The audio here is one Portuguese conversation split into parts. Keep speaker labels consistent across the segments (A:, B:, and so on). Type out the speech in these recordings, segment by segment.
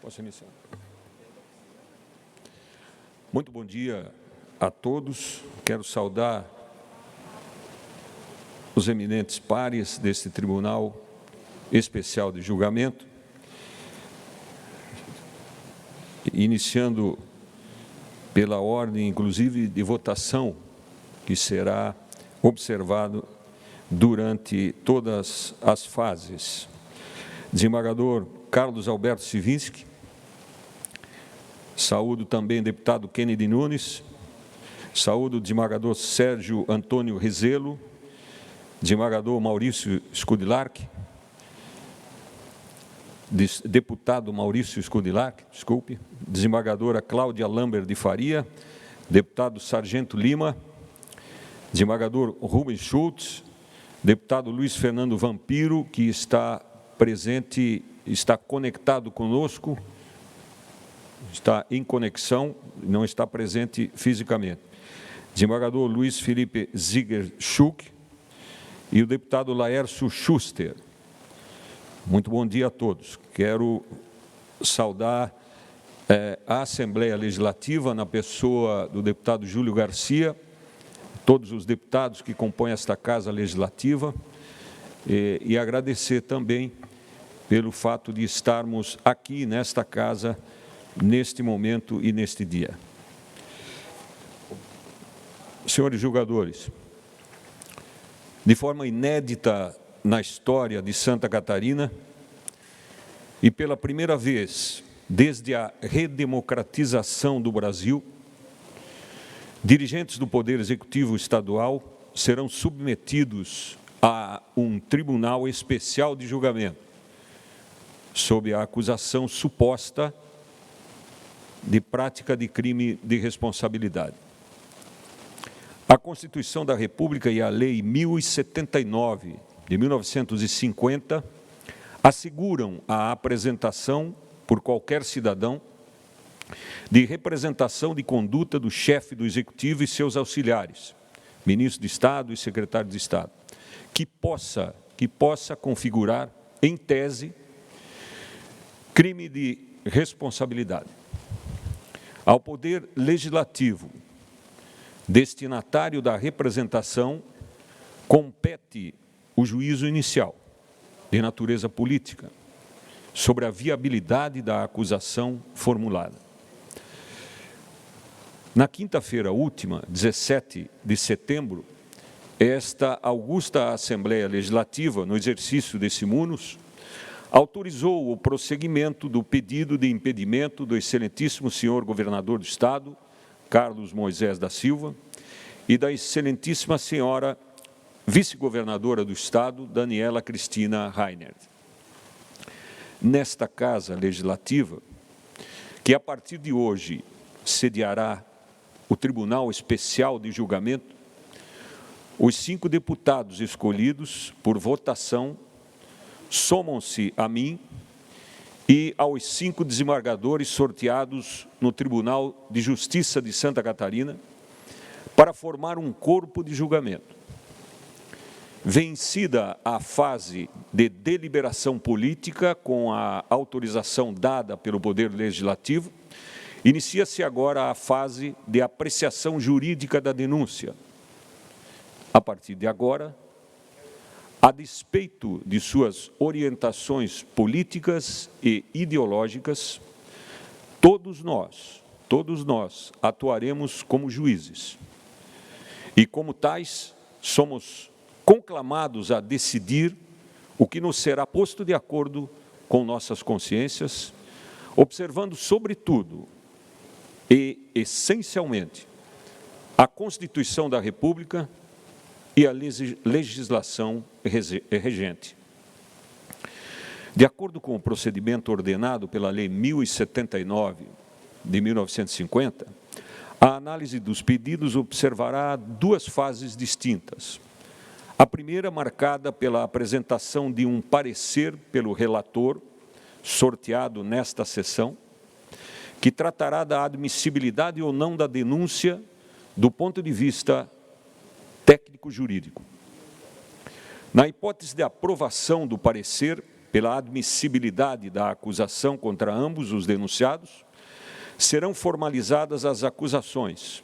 A: Posso iniciar? Muito bom dia a todos. Quero saudar os eminentes pares deste Tribunal Especial de Julgamento, iniciando pela ordem, inclusive, de votação, que será observado durante todas as fases. Desembargador Carlos Alberto Sivinski, saúdo também o deputado Kennedy Nunes, saúdo o desembargador Sérgio Antônio Rizelo, desembargador Maurício Scudilarch, deputado Maurício Scudilarch, desculpe, desembargadora Cláudia Lambert de Faria, deputado Sargento Lima, desembargador Rubens Schultz, deputado Luiz Fernando Vampiro, que está presente, está conectado conosco, está em conexão, não está presente fisicamente. Desembargador Luiz Felipe Ziger-Schuch e o deputado Laércio Schuster. Muito bom dia a todos. Quero saudar a Assembleia Legislativa, na pessoa do deputado Júlio Garcia, todos os deputados que compõem esta Casa Legislativa, e agradecer também pelo fato de estarmos aqui nesta casa, neste momento e neste dia. Senhores julgadores, de forma inédita na história de Santa Catarina e pela primeira vez desde a redemocratização do Brasil, dirigentes do Poder Executivo Estadual serão submetidos a um Tribunal Especial de Julgamento sob a acusação suposta de prática de crime de responsabilidade. A Constituição da República e a Lei 1079 de 1950 asseguram a apresentação por qualquer cidadão de representação de conduta do chefe do Executivo e seus auxiliares, ministro de Estado e secretário de Estado, que possa configurar, em tese, crime de responsabilidade. Ao Poder Legislativo, destinatário da representação, compete o juízo inicial, de natureza política, sobre a viabilidade da acusação formulada. Na quinta-feira última, 17 de setembro, esta augusta Assembleia Legislativa, no exercício desse munus, autorizou o prosseguimento do pedido de impedimento do excelentíssimo senhor governador do Estado, Carlos Moisés da Silva, e da excelentíssima senhora vice-governadora do Estado, Daniela Cristina Reinert. Nesta Casa Legislativa, que a partir de hoje sediará o Tribunal Especial de Julgamento, os 5 deputados escolhidos por votação somam-se a mim e aos 5 desembargadores sorteados no Tribunal de Justiça de Santa Catarina para formar um corpo de julgamento. Vencida a fase de deliberação política com a autorização dada pelo Poder Legislativo, inicia-se agora a fase de apreciação jurídica da denúncia. A partir de agora, a despeito de suas orientações políticas e ideológicas, todos nós atuaremos como juízes. E, como tais, somos conclamados a decidir o que nos será posto de acordo com nossas consciências, observando, sobretudo e essencialmente, a Constituição da República e a legislação regente. De acordo com o procedimento ordenado pela Lei 1079 de 1950, a análise dos pedidos observará 2 fases distintas. A primeira, marcada pela apresentação de um parecer pelo relator, sorteado nesta sessão, que tratará da admissibilidade ou não da denúncia do ponto de vista técnico-jurídico. Na hipótese de aprovação do parecer, pela admissibilidade da acusação contra ambos os denunciados, serão formalizadas as acusações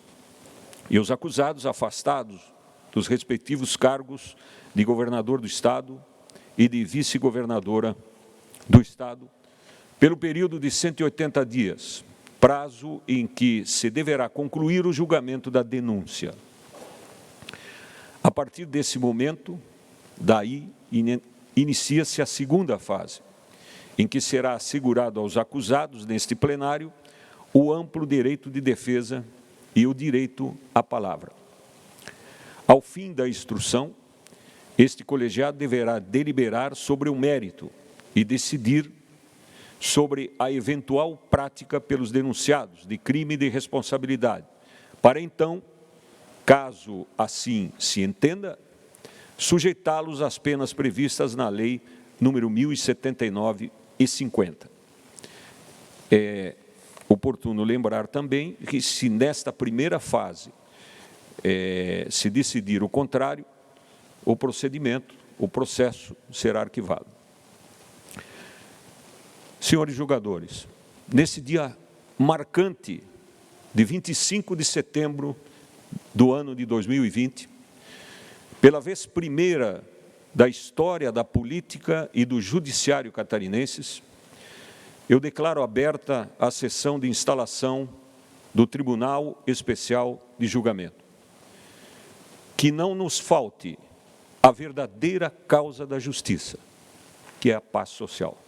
A: e os acusados afastados dos respectivos cargos de governador do Estado e de vice-governadora do Estado, pelo período de 180 dias, prazo em que se deverá concluir o julgamento da denúncia. A partir desse momento, daí, inicia-se a segunda fase, em que será assegurado aos acusados neste plenário o amplo direito de defesa e o direito à palavra. Ao fim da instrução, este colegiado deverá deliberar sobre o mérito e decidir sobre a eventual prática pelos denunciados de crime de responsabilidade, para então, caso assim se entenda, sujeitá-los às penas previstas na Lei número 1079 e 50. É oportuno lembrar também que, se nesta primeira fase se decidir o contrário, o procedimento, o processo será arquivado. Senhores julgadores, nesse dia marcante de 25 de setembro do ano de 2020, pela vez primeira da história da política e do judiciário catarinenses, eu declaro aberta a sessão de instalação do Tribunal Especial de Julgamento. Que não nos falte a verdadeira causa da justiça, que é a paz social.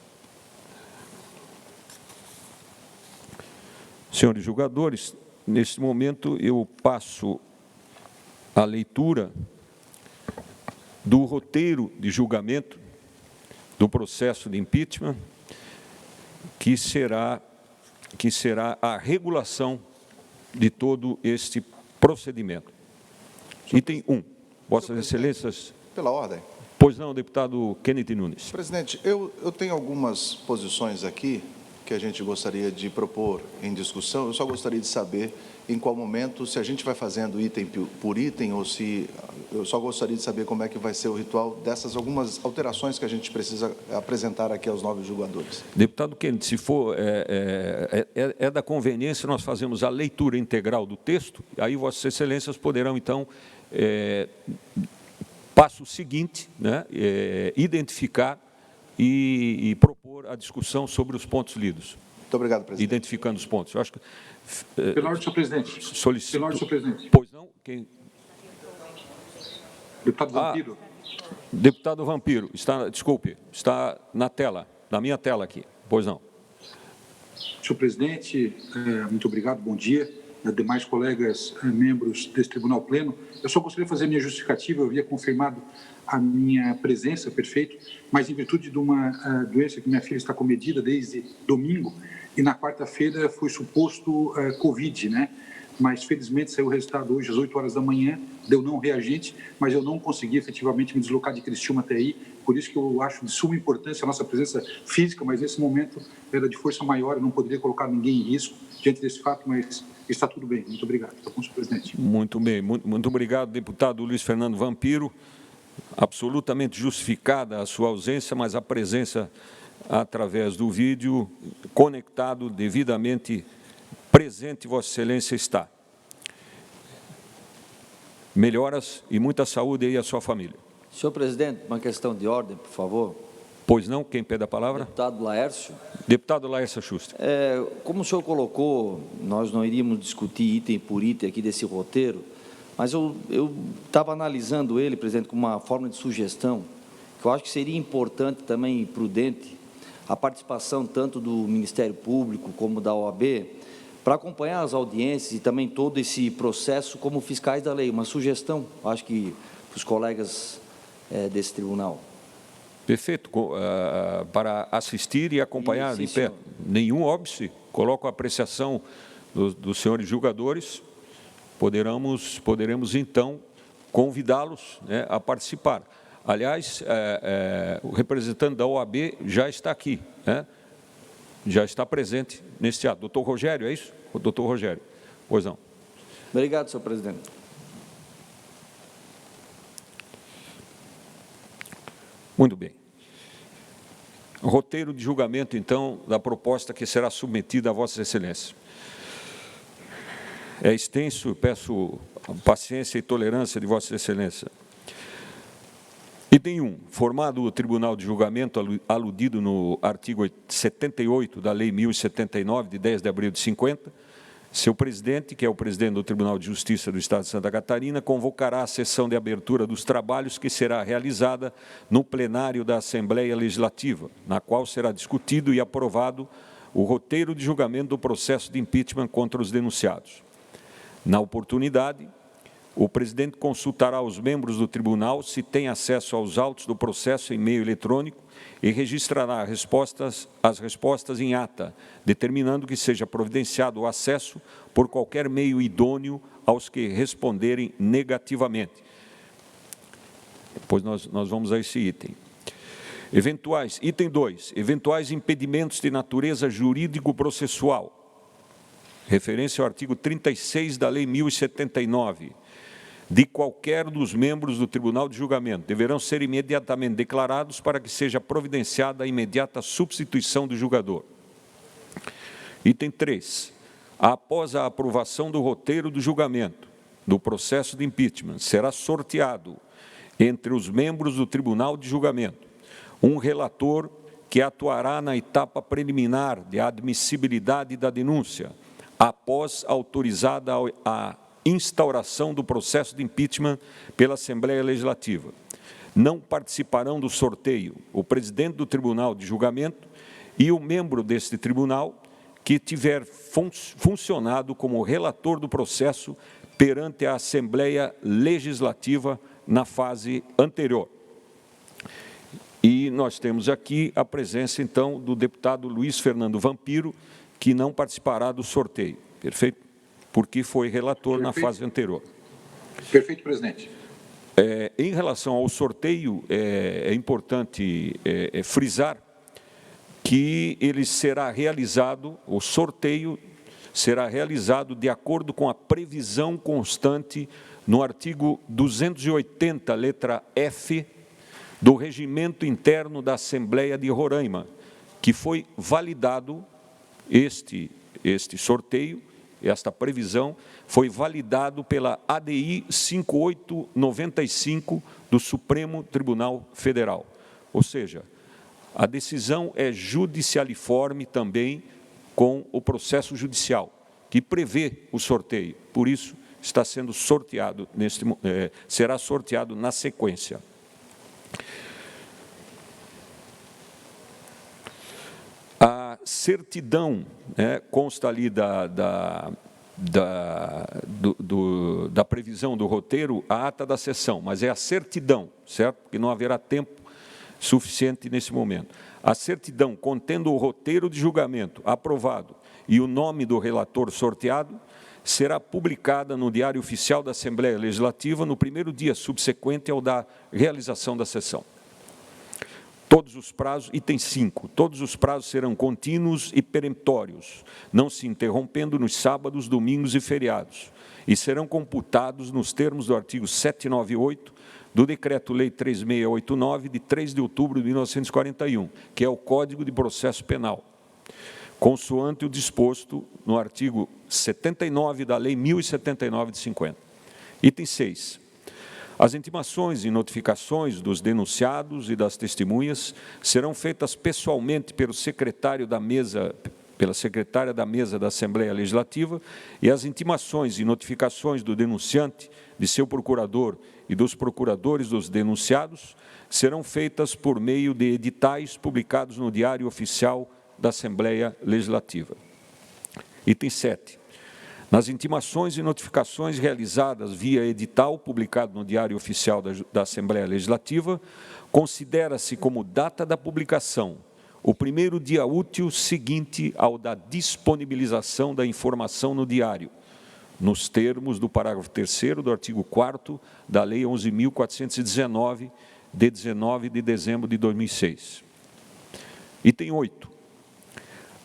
A: Senhores julgadores, neste momento eu passo a leitura do roteiro de julgamento do processo de impeachment, que será a regulação de todo este procedimento. Item 1. Vossas Excelências...
B: Pela ordem.
A: Pois não, deputado Kennedy Nunes.
B: Presidente, eu tenho algumas posições aqui que a gente gostaria de propor em discussão. Eu só gostaria de saber em qual momento, se a gente vai fazendo item por item, ou se... Eu só gostaria de saber como é que vai ser o ritual dessas algumas alterações que a gente precisa apresentar aqui aos novos julgadores.
A: Deputado Kennedy, se for da conveniência, nós fazemos a leitura integral do texto, aí Vossas Excelências poderão, então, passo seguinte, né, identificar e propor a discussão sobre os pontos lidos.
B: Muito obrigado, presidente.
A: Identificando os pontos. Eu acho que...
C: Pela ordem, senhor presidente.
A: Solicito...
C: Pela ordem, senhor presidente.
A: Pois não? Quem...
C: Deputado Vampiro.
A: Deputado Vampiro, desculpe, está na tela, na minha tela aqui. Pois não.
C: Senhor presidente, muito obrigado, bom dia. Demais colegas, membros desse tribunal pleno, eu só gostaria de fazer a minha justificativa. Eu havia confirmado a minha presença, perfeito, mas em virtude de uma doença que minha filha está comedida desde domingo, e na quarta-feira foi suposto Covid, né? Mas felizmente saiu o resultado hoje às 8 horas da manhã, deu não reagente, mas eu não consegui efetivamente me deslocar de Criciúma até aí, por isso que eu acho de suma importância a nossa presença física, mas nesse momento era de força maior, eu não poderia colocar ninguém em risco diante desse fato, mas está tudo bem. Muito obrigado. Está bom, senhor presidente.
A: Muito bem, muito obrigado, deputado Luiz Fernando Vampiro. Absolutamente justificada a sua ausência, mas a presença através do vídeo, conectado, devidamente presente, Vossa Excelência está. Melhoras e muita saúde aí à sua família.
D: Senhor presidente, uma questão de ordem, por favor.
A: Pois não, quem pede a palavra?
D: Deputado Laércio.
A: Deputado Laércio Schuster.
D: Como o senhor colocou, nós não iríamos discutir item por item aqui desse roteiro, mas eu estava analisando ele, presidente, como uma forma de sugestão, que eu acho que seria importante também e prudente a participação tanto do Ministério Público como da OAB, para acompanhar as audiências e também todo esse processo como fiscais da lei. Uma sugestão, acho que, para os colegas desse tribunal.
A: Perfeito, para assistir e acompanhar de perto. Nenhum óbice, coloco a apreciação dos senhores julgadores, poderemos então convidá-los, né, a participar. Aliás, o representante da OAB já está aqui, né? Já está presente neste ato. Doutor Rogério, é isso? O doutor Rogério. Pois não.
D: Obrigado, senhor presidente.
A: Muito bem. Roteiro de julgamento, então, da proposta que será submetida a Vossa Excelência. É extenso, peço paciência e tolerância de Vossa Excelência. Item 1. Formado o Tribunal de Julgamento aludido no artigo 78 da Lei 1079, de 10 de abril de 50, seu presidente, que é o presidente do Tribunal de Justiça do Estado de Santa Catarina, convocará a sessão de abertura dos trabalhos que será realizada no plenário da Assembleia Legislativa, na qual será discutido e aprovado o roteiro de julgamento do processo de impeachment contra os denunciados. Na oportunidade, o presidente consultará os membros do tribunal se têm acesso aos autos do processo em meio eletrônico e registrará as respostas em ata, determinando que seja providenciado o acesso por qualquer meio idôneo aos que responderem negativamente. Depois nós vamos a esse item. Item 2. Eventuais impedimentos de natureza jurídico-processual. Referência ao artigo 36 da Lei 1079, de qualquer dos membros do Tribunal de Julgamento, deverão ser imediatamente declarados para que seja providenciada a imediata substituição do julgador. Item 3. Após a aprovação do roteiro do julgamento do processo de impeachment, será sorteado entre os membros do Tribunal de Julgamento um relator que atuará na etapa preliminar de admissibilidade da denúncia, após autorizada a instauração do processo de impeachment pela Assembleia Legislativa. Não participarão do sorteio o presidente do Tribunal de Julgamento e o membro deste tribunal que tiver funcionado como relator do processo perante a Assembleia Legislativa na fase anterior. E nós temos aqui a presença, então, do deputado Luiz Fernando Vampiro, que não participará do sorteio, perfeito? Porque foi relator na fase anterior.
C: Perfeito, presidente.
A: Em relação ao sorteio, é importante frisar que ele será realizado, o sorteio será realizado de acordo com a previsão constante no artigo 280, letra F, do Regimento Interno da Assembleia de Roraima, que foi validado este sorteio, esta previsão, foi validado pela ADI 5895 do Supremo Tribunal Federal. Ou seja, a decisão é judicialiforme também com o processo judicial, que prevê o sorteio. Por isso, está sendo sorteado, será sorteado na sequência. A certidão, consta ali da previsão do roteiro, a ata da sessão, mas é a certidão, certo? Porque não haverá tempo suficiente nesse momento. A certidão contendo o roteiro de julgamento aprovado e o nome do relator sorteado será publicada no Diário Oficial da Assembleia Legislativa no primeiro dia subsequente ao da realização da sessão. Todos os prazos, item 5, todos os prazos serão contínuos e peremptórios, não se interrompendo nos sábados, domingos e feriados, e serão computados nos termos do artigo 798 do Decreto-Lei 3689, de 3 de outubro de 1941, que é o Código de Processo Penal, consoante o disposto no artigo 79 da Lei 1079 de 50. Item 6. As intimações e notificações dos denunciados e das testemunhas serão feitas pessoalmente pela secretária da mesa da Assembleia Legislativa, e as intimações e notificações do denunciante, de seu procurador e dos procuradores dos denunciados serão feitas por meio de editais publicados no Diário Oficial da Assembleia Legislativa. Item 7. Nas intimações e notificações realizadas via edital publicado no Diário Oficial da Assembleia Legislativa, considera-se como data da publicação o primeiro dia útil seguinte ao da disponibilização da informação no diário, nos termos do parágrafo 3º do artigo 4º da Lei 11.419, de 19 de dezembro de 2006. Item 8.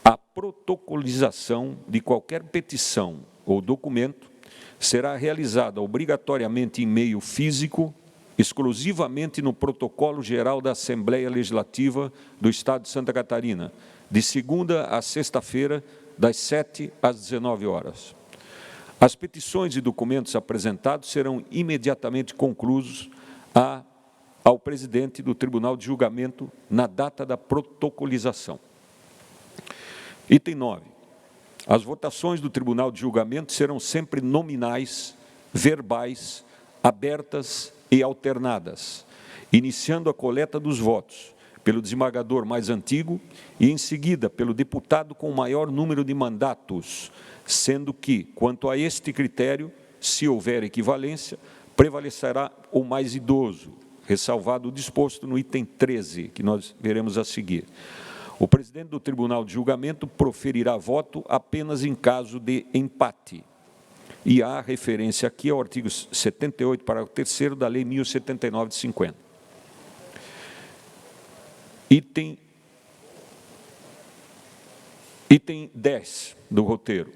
A: A protocolização de qualquer petição ou documento será realizada obrigatoriamente em meio físico, exclusivamente no protocolo geral da Assembleia Legislativa do Estado de Santa Catarina, de segunda a sexta-feira, das 7 às 19 horas. As petições e documentos apresentados serão imediatamente concluídos ao presidente do Tribunal de Julgamento na data da protocolização. Item 9. As votações do Tribunal de Julgamento serão sempre nominais, verbais, abertas e alternadas, iniciando a coleta dos votos pelo desembargador mais antigo e, em seguida, pelo deputado com o maior número de mandatos, sendo que, quanto a este critério, se houver equivalência, prevalecerá o mais idoso, ressalvado o disposto no item 13, que nós veremos a seguir. O presidente do Tribunal de Julgamento proferirá voto apenas em caso de empate. E há referência aqui ao artigo 78, parágrafo 3º da Lei 1079 de 50. Item 10 do roteiro.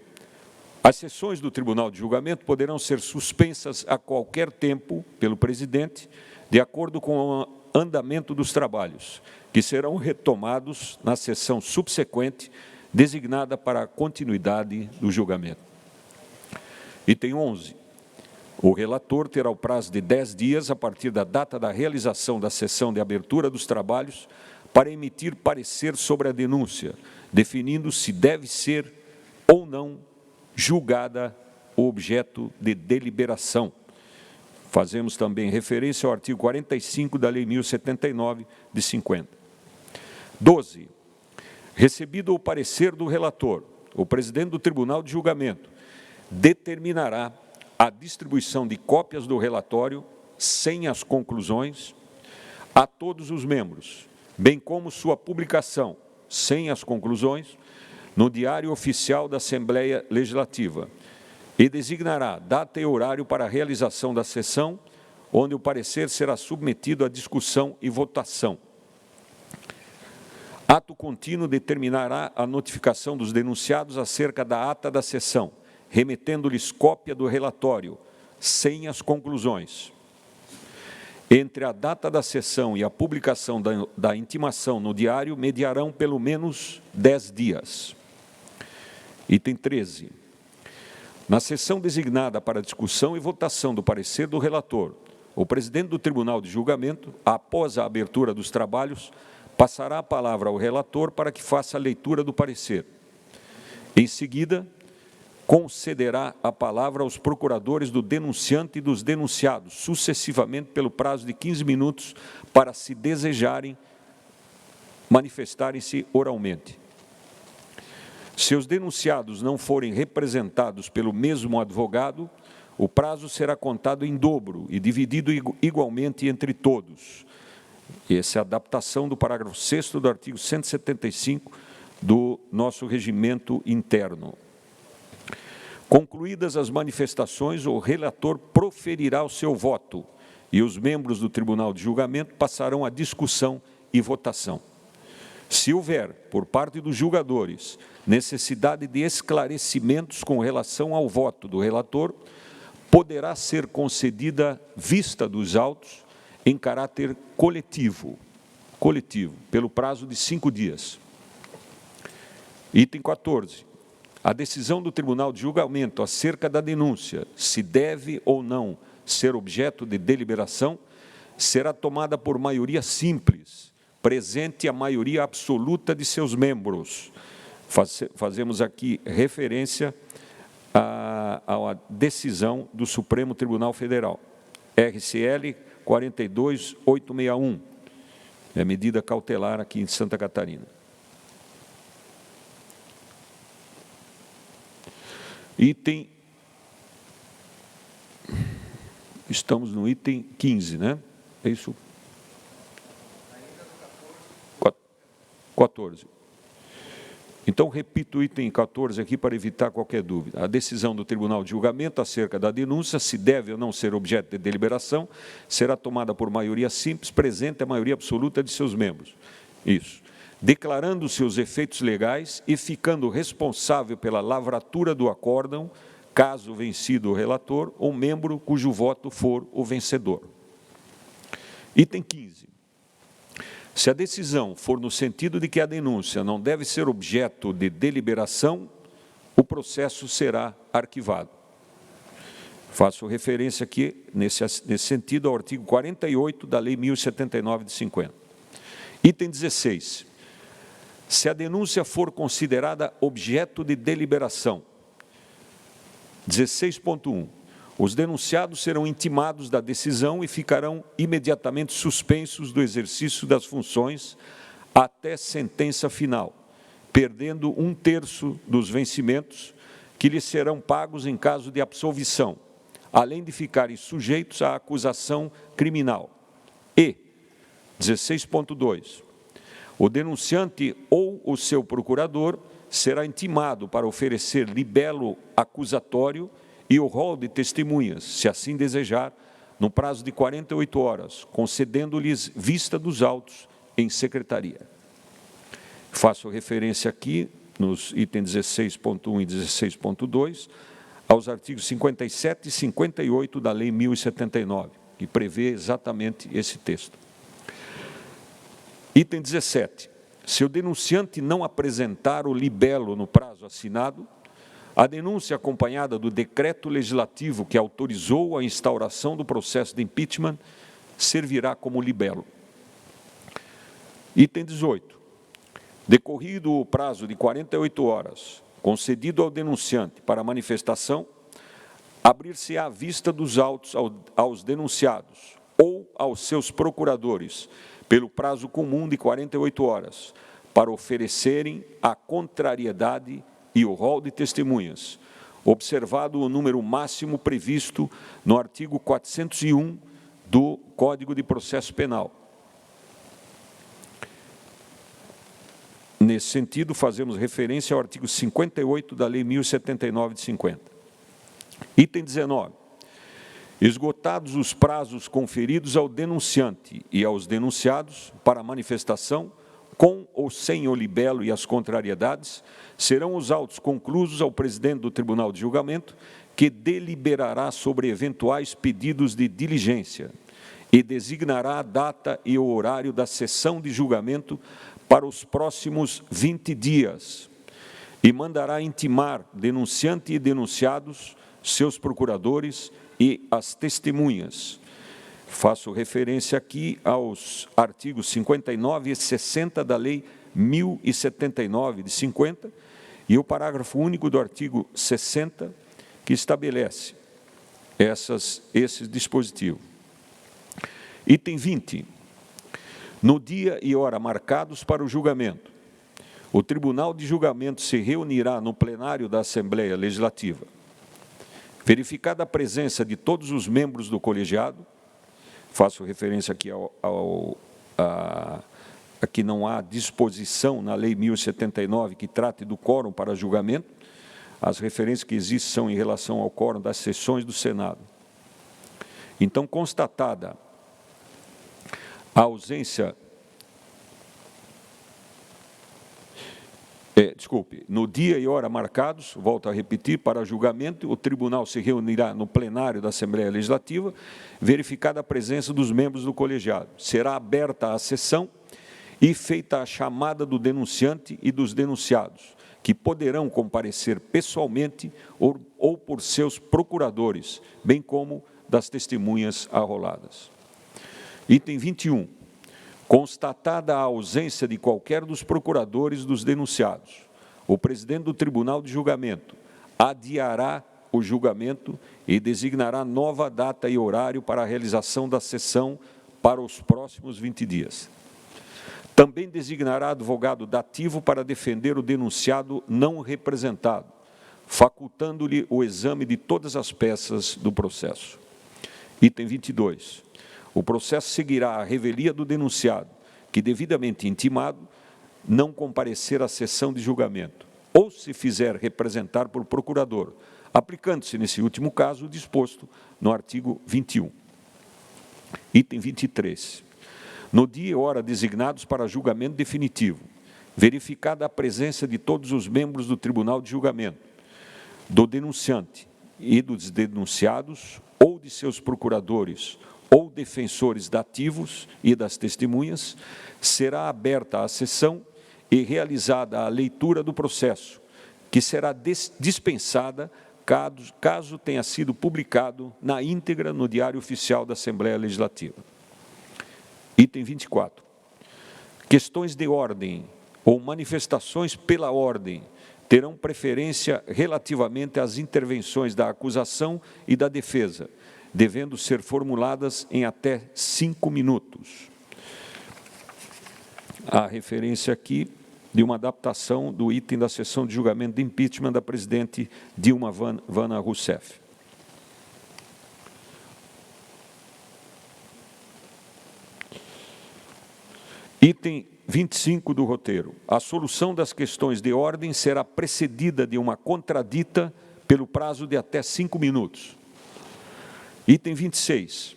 A: As sessões do Tribunal de Julgamento poderão ser suspensas a qualquer tempo pelo presidente, de acordo com o andamento dos trabalhos, que serão retomados na sessão subsequente, designada para a continuidade do julgamento. Item 11. O relator terá o prazo de 10 dias, a partir da data da realização da sessão de abertura dos trabalhos, para emitir parecer sobre a denúncia, definindo se deve ser ou não julgada o objeto de deliberação. Fazemos também referência ao artigo 45 da Lei 1079 de 50. 12. Recebido o parecer do relator, o presidente do Tribunal de Julgamento determinará a distribuição de cópias do relatório, sem as conclusões, a todos os membros, bem como sua publicação, sem as conclusões, no Diário Oficial da Assembleia Legislativa, e designará data e horário para a realização da sessão, onde o parecer será submetido à discussão e votação. Ato contínuo determinará a notificação dos denunciados acerca da ata da sessão, remetendo-lhes cópia do relatório, sem as conclusões. Entre a data da sessão e a publicação da intimação no diário, mediarão pelo menos 10 dias. Item 13. Na sessão designada para discussão e votação do parecer do relator, o presidente do Tribunal de Julgamento, após a abertura dos trabalhos, passará a palavra ao relator para que faça a leitura do parecer. Em seguida, concederá a palavra aos procuradores do denunciante e dos denunciados, sucessivamente pelo prazo de 15 minutos, para, se desejarem, manifestarem-se oralmente. Se os denunciados não forem representados pelo mesmo advogado, o prazo será contado em dobro e dividido igualmente entre todos. Essa é a adaptação do parágrafo 6º do artigo 175 do nosso regimento interno. Concluídas as manifestações, o relator proferirá o seu voto e os membros do Tribunal de Julgamento passarão à discussão e votação. Se houver, por parte dos julgadores, necessidade de esclarecimentos com relação ao voto do relator, poderá ser concedida vista dos autos em caráter coletivo, pelo prazo de 5 dias. Item 14. A decisão do Tribunal de Julgamento acerca da denúncia, se deve ou não ser objeto de deliberação, será tomada por maioria simples, presente a maioria absoluta de seus membros. Fazemos aqui referência à decisão do Supremo Tribunal Federal, RCL 42861, é medida cautelar aqui em Santa Catarina. Estamos no item 15, né? É isso? 14. Então, repito o item 14 aqui para evitar qualquer dúvida. A decisão do Tribunal de Julgamento acerca da denúncia, se deve ou não ser objeto de deliberação, será tomada por maioria simples, presente a maioria absoluta de seus membros. Isso. Declarando seus efeitos legais e ficando responsável pela lavratura do acórdão, caso vencido o relator, ou membro cujo voto for o vencedor. Item 15. Se a decisão for no sentido de que a denúncia não deve ser objeto de deliberação, o processo será arquivado. Faço referência aqui, nesse sentido, ao artigo 48 da Lei 1079 de 50. Item 16. Se a denúncia for considerada objeto de deliberação, 16.1. Os denunciados serão intimados da decisão e ficarão imediatamente suspensos do exercício das funções até sentença final, perdendo 1/3 dos vencimentos que lhes serão pagos em caso de absolvição, além de ficarem sujeitos à acusação criminal. E, 16.2, o denunciante ou o seu procurador será intimado para oferecer libelo acusatório e o rol de testemunhas, se assim desejar, no prazo de 48 horas, concedendo-lhes vista dos autos em secretaria. Faço referência aqui, nos itens 16.1 e 16.2, aos artigos 57 e 58 da Lei 1079, que prevê exatamente esse texto. Item 17. Se o denunciante não apresentar o libelo no prazo assinado, a denúncia acompanhada do decreto legislativo que autorizou a instauração do processo de impeachment servirá como libelo. Item 18. Decorrido o prazo de 48 horas concedido ao denunciante para a manifestação, abrir-se-á vista dos autos aos denunciados ou aos seus procuradores, pelo prazo comum de 48 horas, para oferecerem a contrariedade e o rol de testemunhas, observado o número máximo previsto no artigo 401 do Código de Processo Penal. Nesse sentido, fazemos referência ao artigo 58 da Lei 1079 de 50. Item 19. Esgotados os prazos conferidos ao denunciante e aos denunciados para a manifestação, com ou sem o libelo e as contrariedades, serão os autos conclusos ao presidente do Tribunal de Julgamento, que deliberará sobre eventuais pedidos de diligência e designará a data e o horário da sessão de julgamento para os próximos 20 dias e mandará intimar denunciante e denunciados, seus procuradores e as testemunhas. Faço referência aqui aos artigos 59 e 60 da Lei 1079 de 50 e o parágrafo único do artigo 60, que estabelece esses dispositivos. Item 20. No dia e hora marcados para o julgamento, o Tribunal de Julgamento se reunirá no plenário da Assembleia Legislativa. Verificada a presença de todos os membros do colegiado, faço referência aqui a que não há disposição na Lei 1079 que trate do quórum para julgamento. As referências que existem são em relação ao quórum das sessões do Senado. Então, constatada a ausência... no dia e hora marcados, volto a repetir, para julgamento, o tribunal se reunirá no plenário da Assembleia Legislativa, verificada a presença dos membros do colegiado. Será aberta a sessão e feita a chamada do denunciante e dos denunciados, que poderão comparecer pessoalmente ou por seus procuradores, bem como das testemunhas arroladas. Item 21. Constatada a ausência de qualquer dos procuradores dos denunciados, o presidente do Tribunal de Julgamento adiará o julgamento e designará nova data e horário para a realização da sessão para os próximos 20 dias. Também designará advogado dativo para defender o denunciado não representado, facultando-lhe o exame de todas as peças do processo. Item 22. O processo seguirá a revelia do denunciado, que, devidamente intimado, não comparecer à sessão de julgamento, ou se fizer representar por procurador, aplicando-se, nesse último caso, o disposto no artigo 21. Item 23. No dia e hora designados para julgamento definitivo, verificada a presença de todos os membros do Tribunal de Julgamento, do denunciante e dos denunciados, ou de seus procuradores, ou defensores dativos e das testemunhas, será aberta a sessão e realizada a leitura do processo, que será dispensada caso tenha sido publicado na íntegra no Diário Oficial da Assembleia Legislativa. Item 24. Questões de ordem ou manifestações pela ordem terão preferência relativamente às intervenções da acusação e da defesa, devendo ser formuladas em até 5 minutos. A referência aqui de uma adaptação do item da sessão de julgamento de impeachment da presidente Dilma Vana Rousseff. Item 25 do roteiro. A solução das questões de ordem será precedida de uma contradita pelo prazo de até 5 minutos. Item 26.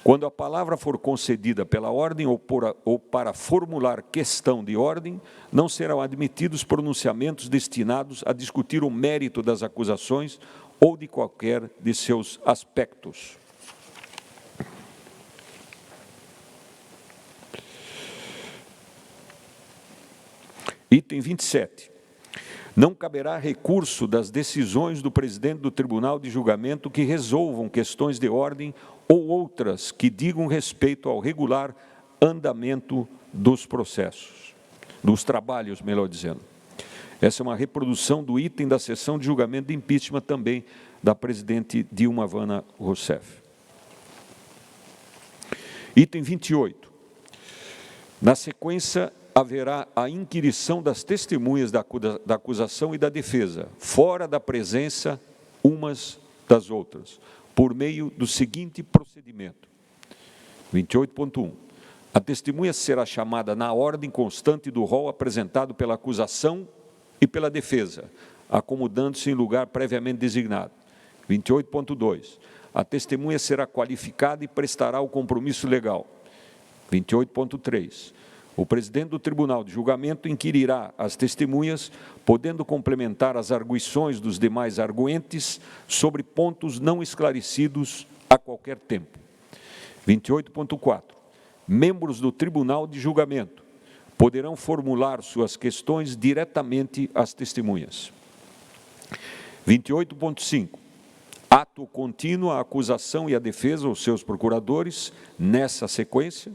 A: Quando a palavra for concedida pela ordem ou para formular questão de ordem, não serão admitidos pronunciamentos destinados a discutir o mérito das acusações ou de qualquer de seus aspectos. Item 27. Não caberá recurso das decisões do presidente do Tribunal de Julgamento que resolvam questões de ordem ou outras que digam respeito ao regular andamento dos processos, dos trabalhos, melhor dizendo. Essa é uma reprodução do item da sessão de julgamento de impeachment também da presidente Dilma Vana Rousseff. Item 28. Na sequência, haverá a inquirição das testemunhas da acusação e da defesa, fora da presença umas das outras, por meio do seguinte procedimento. 28.1. A testemunha será chamada na ordem constante do rol apresentado pela acusação e pela defesa, acomodando-se em lugar previamente designado. 28.2. A testemunha será qualificada e prestará o compromisso legal. 28.3. O presidente do Tribunal de Julgamento inquirirá as testemunhas, podendo complementar as arguições dos demais arguentes sobre pontos não esclarecidos a qualquer tempo. 28.4. Membros do Tribunal de Julgamento poderão formular suas questões diretamente às testemunhas. 28.5. Ato contínuo, a acusação e a defesa, ou seus procuradores, nessa sequência,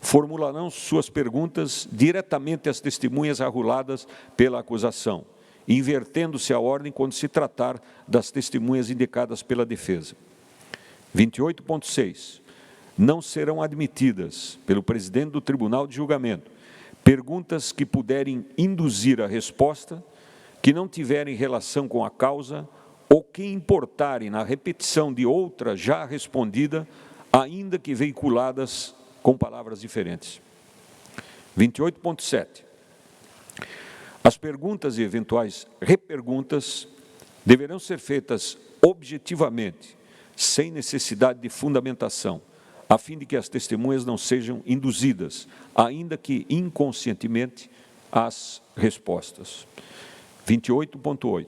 A: formularão suas perguntas diretamente às testemunhas arroladas pela acusação, invertendo-se a ordem quando se tratar das testemunhas indicadas pela defesa. 28.6. Não serão admitidas pelo presidente do Tribunal de Julgamento perguntas que puderem induzir a resposta, que não tiverem relação com a causa ou que importarem na repetição de outra já respondida, ainda que veiculadas com palavras diferentes. 28.7. As perguntas e eventuais reperguntas deverão ser feitas objetivamente, sem necessidade de fundamentação, a fim de que as testemunhas não sejam induzidas, ainda que inconscientemente, às respostas. 28.8.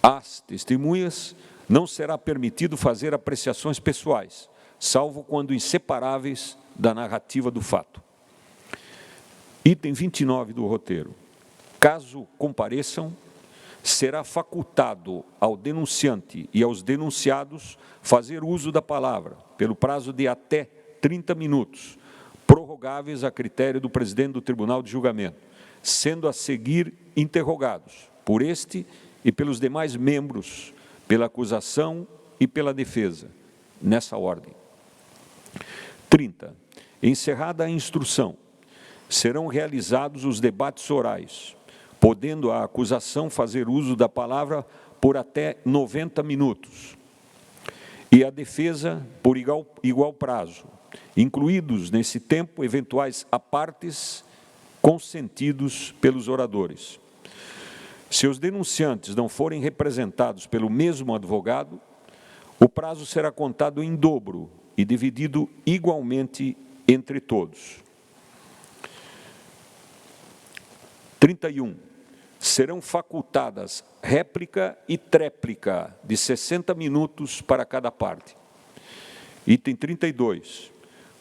A: Às testemunhas não será permitido fazer apreciações pessoais, salvo quando inseparáveis da narrativa do fato. Item 29 do roteiro. Caso compareçam, será facultado ao denunciante e aos denunciados fazer uso da palavra, pelo prazo de até 30 minutos, prorrogáveis a critério do presidente do Tribunal de Julgamento, sendo a seguir interrogados por este e pelos demais membros, pela acusação e pela defesa, nessa ordem. 30. Encerrada a instrução, serão realizados os debates orais, podendo a acusação fazer uso da palavra por até 90 minutos, e a defesa por igual prazo, incluídos nesse tempo eventuais apartes consentidos pelos oradores. Se os denunciantes não forem representados pelo mesmo advogado, o prazo será contado em dobro e dividido igualmente entre todos. 31. Serão facultadas réplica e tréplica de 60 minutos para cada parte. Item 32.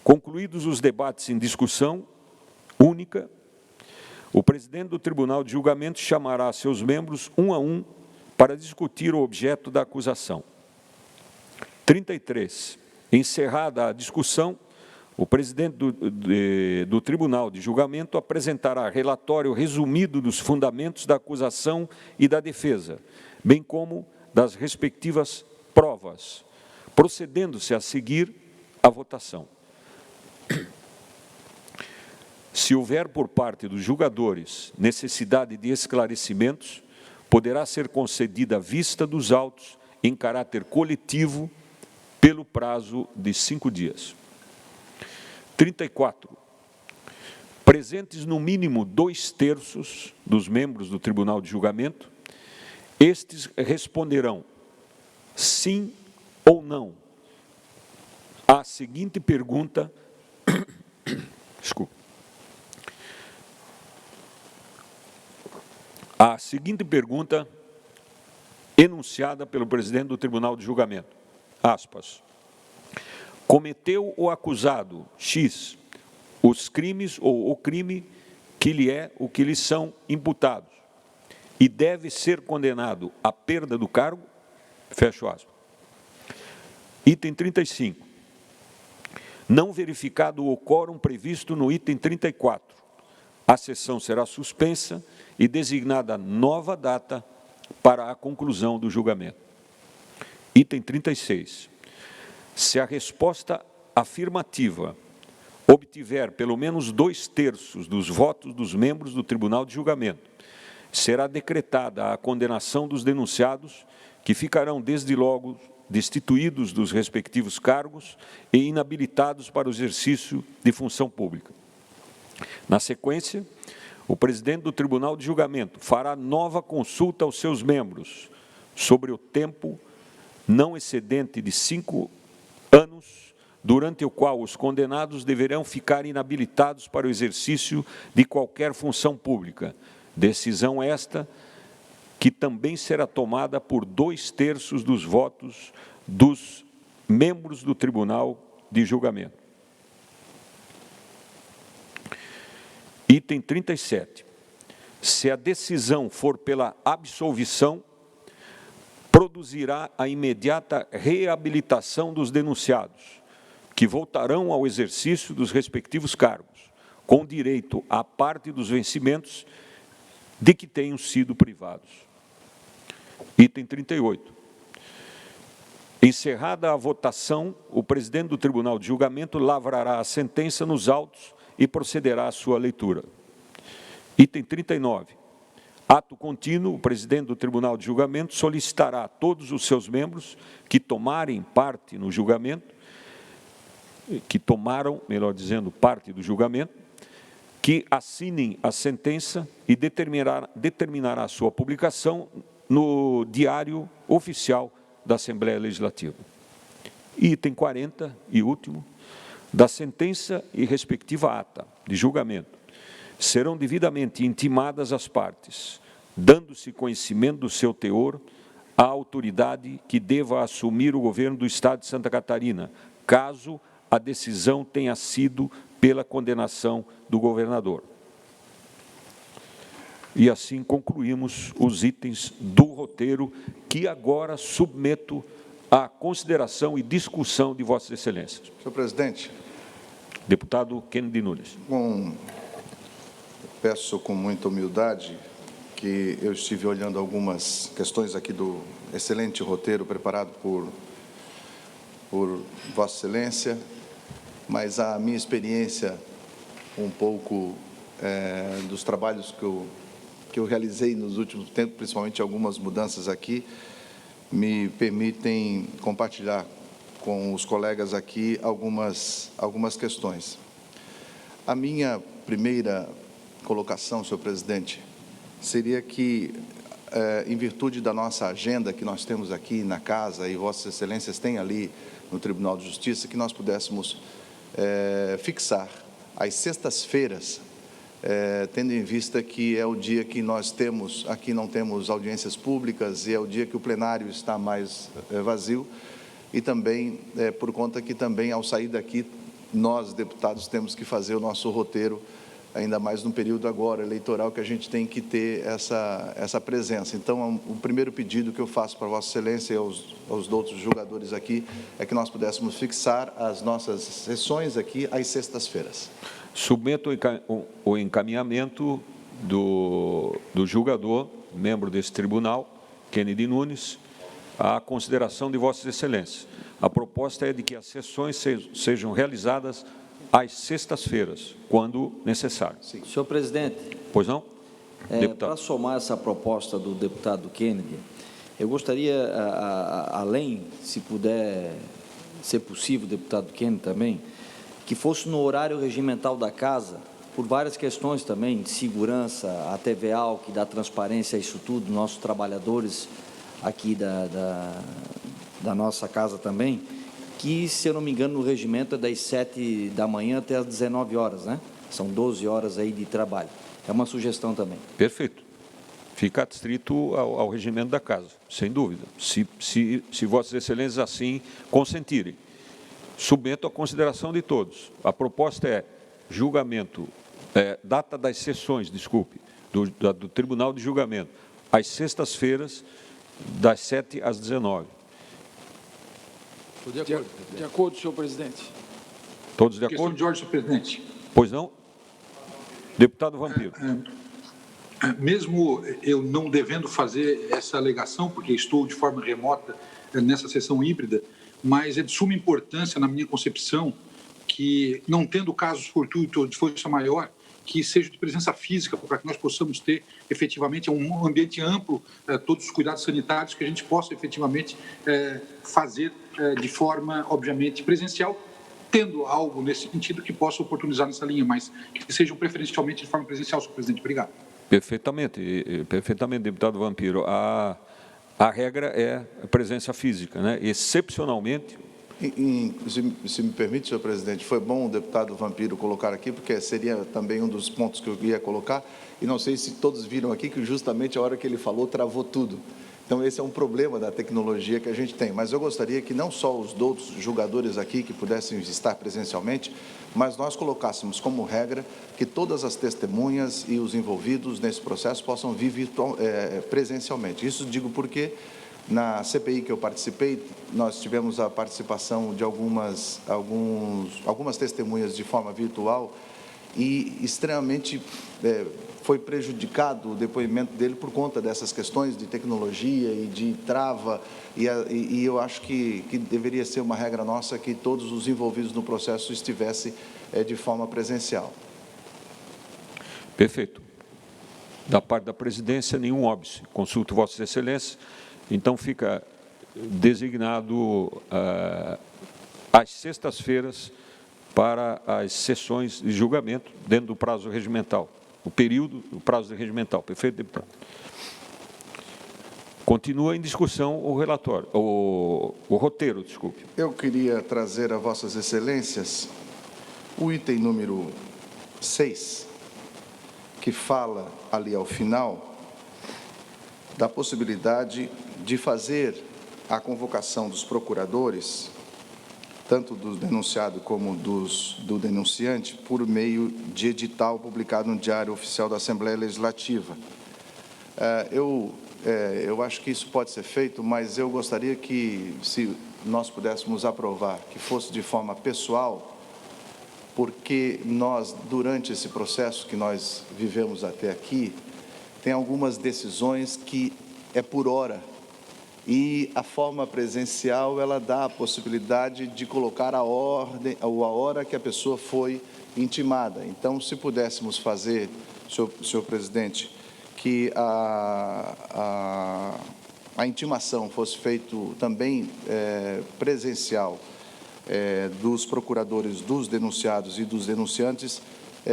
A: Concluídos os debates em discussão única, o presidente do Tribunal de Julgamento chamará seus membros um a um para discutir o objeto da acusação. 33. Encerrada a discussão, o presidente do Tribunal de Julgamento apresentará relatório resumido dos fundamentos da acusação e da defesa, bem como das respectivas provas, procedendo-se a seguir a votação. Se houver por parte dos julgadores necessidade de esclarecimentos, poderá ser concedida a vista dos autos em caráter coletivo pelo prazo de 5 dias. 34. Presentes no mínimo 2/3 dos membros do Tribunal de Julgamento, estes responderão sim ou não à seguinte pergunta. Desculpa. A seguinte pergunta enunciada pelo presidente do Tribunal de Julgamento. Aspas. Cometeu o acusado X os crimes ou o crime que lhe são imputados e deve ser condenado à perda do cargo? Fecho aspas. Item 35. Não verificado o quórum previsto no item 34, a sessão será suspensa e designada nova data para a conclusão do julgamento. Item 36. Se a resposta afirmativa obtiver pelo menos 2/3 dos votos dos membros do Tribunal de Julgamento, será decretada a condenação dos denunciados, que ficarão desde logo destituídos dos respectivos cargos e inabilitados para o exercício de função pública. Na sequência, o presidente do Tribunal de Julgamento fará nova consulta aos seus membros sobre o tempo não excedente de 5 anos, durante o qual os condenados deverão ficar inabilitados para o exercício de qualquer função pública. Decisão esta que também será tomada por 2/3 dos votos dos membros do Tribunal de Julgamento. Item 37. Se a decisão for pela absolvição, produzirá a imediata reabilitação dos denunciados, que voltarão ao exercício dos respectivos cargos, com direito à parte dos vencimentos de que tenham sido privados. Item 38. Encerrada a votação, o presidente do Tribunal de Julgamento lavrará a sentença nos autos e procederá à sua leitura. Item 39. Ato contínuo, o presidente do Tribunal de Julgamento solicitará a todos os seus membros que tomarem parte no julgamento, que tomaram, melhor dizendo, parte do julgamento, que assinem a sentença e determinará a sua publicação no Diário Oficial da Assembleia Legislativa. Item 40, e último, da sentença e respectiva ata de julgamento serão devidamente intimadas as partes, dando-se conhecimento do seu teor à autoridade que deva assumir o governo do Estado de Santa Catarina, caso a decisão tenha sido pela condenação do governador. E assim concluímos os itens do roteiro, que agora submeto à consideração e discussão de Vossas Excelências.
B: Senhor presidente.
A: Deputado Kennedy Nunes.
B: Peço com muita humildade que eu estive olhando algumas questões aqui do excelente roteiro preparado por Vossa Excelência, mas a minha experiência um pouco dos trabalhos que eu realizei nos últimos tempos, principalmente algumas mudanças aqui, me permitem compartilhar com os colegas aqui algumas questões. A minha primeira colocação, senhor presidente, seria que, em virtude da nossa agenda que nós temos aqui na casa, e Vossas Excelências têm ali no Tribunal de Justiça, que nós pudéssemos fixar as sextas-feiras, tendo em vista que é o dia que nós temos, aqui não temos audiências públicas, e é o dia que o plenário está mais vazio, e também por conta que também, ao sair daqui, nós, deputados, temos que fazer o nosso roteiro, ainda mais no período agora eleitoral, que a gente tem que ter essa presença. Então, o primeiro pedido que eu faço para Vossa Excelência e aos outros julgadores aqui é que nós pudéssemos fixar as nossas sessões aqui às sextas-feiras.
A: Submeto o encaminhamento do julgador, membro desse tribunal, Kennedy Nunes, à consideração de Vossas Excelências. A proposta é de que as sessões sejam realizadas às sextas-feiras, quando necessário.
B: Sim.
D: Senhor presidente,
A: Pois não?
D: para somar essa proposta do deputado Kennedy, eu gostaria, além, se puder ser possível, deputado Kennedy também, que fosse no horário regimental da Casa, por várias questões também, de segurança, a TVA, que dá transparência a isso tudo, nossos trabalhadores aqui da nossa casa também, que, se eu não me engano, no regimento é das 7 da manhã até as 19 horas, né? São 12 horas aí de trabalho. É uma sugestão também.
A: Perfeito. Fica adstrito ao regimento da Casa, sem dúvida, se Vossas Excelências assim consentirem. Submeto à consideração de todos. A proposta é julgamento, data das sessões, desculpe, do Tribunal de Julgamento, às sextas-feiras, das 7 às 19.
E: De acordo, senhor presidente.
A: Todos de
C: Questão
A: acordo?
C: de ordem, senhor presidente.
A: Pois não? Deputado Vampiro.
C: Mesmo eu não devendo fazer essa alegação, porque estou de forma remota nessa sessão híbrida, mas é de suma importância, na minha concepção, que, não tendo casos fortuitos de força maior, que seja de presença física, para que nós possamos ter, efetivamente, um ambiente amplo, todos os cuidados sanitários, que a gente possa, efetivamente, fazer de forma, obviamente, presencial, tendo algo nesse sentido que possa oportunizar nessa linha, mas que sejam preferencialmente de forma presencial, senhor presidente. Obrigado.
A: Perfeitamente, perfeitamente, deputado Vampiro. A regra é a presença física, né? Excepcionalmente.
B: Se me permite, senhor presidente, foi bom o deputado Vampiro colocar aqui, porque seria também um dos pontos que eu ia colocar, e não sei se todos viram aqui que justamente a hora que ele falou travou tudo. Então, esse é um problema da tecnologia que a gente tem. Mas eu gostaria que não só os outros julgadores aqui que pudessem estar presencialmente, mas nós colocássemos como regra que todas as testemunhas e os envolvidos nesse processo possam vir presencialmente. Isso digo porque na CPI que eu participei, nós tivemos a participação de algumas testemunhas de forma virtual e extremamente foi prejudicado o depoimento dele por conta dessas questões de tecnologia e de trava, e eu acho que deveria ser uma regra nossa que todos os envolvidos no processo estivessem de forma presencial.
A: Perfeito. Da parte da presidência, nenhum óbice. Consulto Vossas Excelências. Então, fica designado às sextas-feiras para as sessões de julgamento dentro do prazo regimental. O prazo regimental. Perfeito, deputado? Continua em discussão o relatório, o roteiro, desculpe.
B: Eu queria trazer a Vossas Excelências o item número 6, que fala ali ao final da possibilidade de fazer a convocação dos procuradores, tanto do denunciado como do denunciante, por meio de edital publicado no Diário Oficial da Assembleia Legislativa. Eu acho que isso pode ser feito, mas eu gostaria que, se nós pudéssemos aprovar, que fosse de forma pessoal, porque nós, durante esse processo que nós vivemos até aqui, tem algumas decisões que é por hora, e a forma presencial, ela dá a possibilidade de colocar a ordem, a hora que a pessoa foi intimada. Então, se pudéssemos fazer, senhor presidente, que a intimação fosse feita também presencial dos procuradores, dos denunciados e dos denunciantes,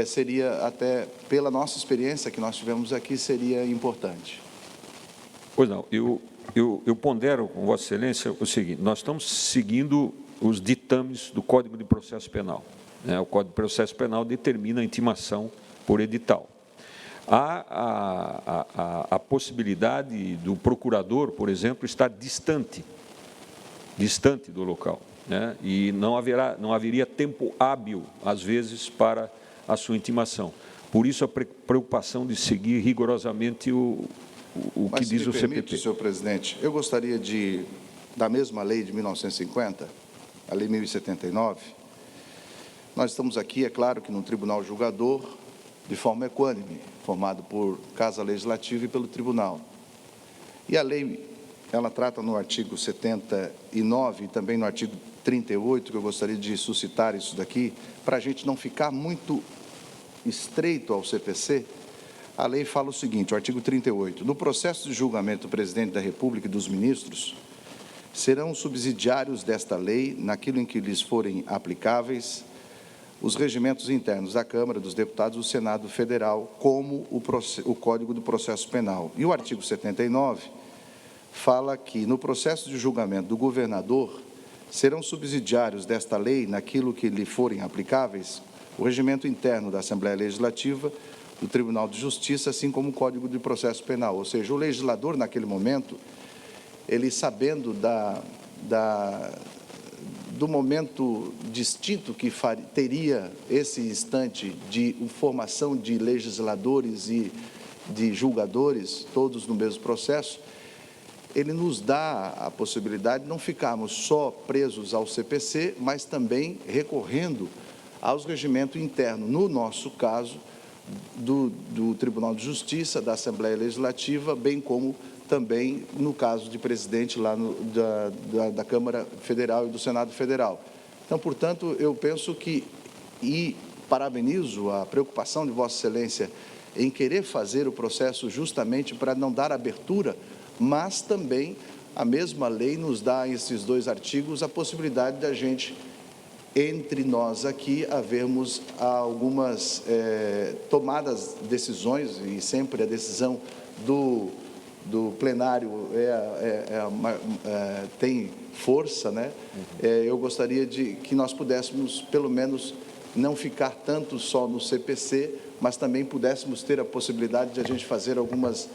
B: seria até, pela nossa experiência que nós tivemos aqui, seria importante.
A: Pois não, eu pondero com Vossa Excelência o seguinte: nós estamos seguindo os ditames do Código de Processo Penal, né? O Código de Processo Penal determina a intimação por edital. Há a possibilidade do procurador, por exemplo, estar distante distante do local, né? E não haveria tempo hábil, às vezes, para a sua intimação. Por isso, a preocupação de seguir rigorosamente o que diz o CPP.
B: Mas, se me permite, senhor presidente, eu gostaria da mesma lei de 1950, a lei 1079, nós estamos aqui, é claro, que num tribunal julgador, de forma equânime, formado por Casa Legislativa e pelo tribunal. E a lei, ela trata no artigo 79 e também no artigo 38, que eu gostaria de suscitar isso daqui, para a gente não ficar muito estreito ao CPC. A lei fala o seguinte, o artigo 38, no processo de julgamento do presidente da República e dos ministros, serão subsidiários desta lei, naquilo em que lhes forem aplicáveis, os regimentos internos da Câmara dos Deputados e do Senado Federal, como o Código do Processo Penal. E o artigo 79 fala que, no processo de julgamento do governador, serão subsidiários desta lei, naquilo que lhe forem aplicáveis, o regimento interno da Assembleia Legislativa, do Tribunal de Justiça, assim como o Código de Processo Penal. Ou seja, o legislador, naquele momento, ele sabendo do momento distinto que teria esse instante de formação de legisladores e de julgadores, todos no mesmo processo, ele nos dá a possibilidade de não ficarmos só presos ao CPC, mas também recorrendo aos regimentos internos, no nosso caso, do Tribunal de Justiça, da Assembleia Legislativa, bem como também no caso de presidente lá da Câmara Federal e do Senado Federal. Então, portanto, eu penso e parabenizo a preocupação de Vossa Excelência em querer fazer o processo justamente para não dar abertura, mas também a mesma lei nos dá, esses dois artigos, a possibilidade da gente, entre nós aqui, havermos algumas tomadas decisões, e sempre a decisão do plenário tem força, né? Eu gostaria de que nós pudéssemos, pelo menos, não ficar tanto só no CPC, mas também pudéssemos ter a possibilidade de a gente fazer algumas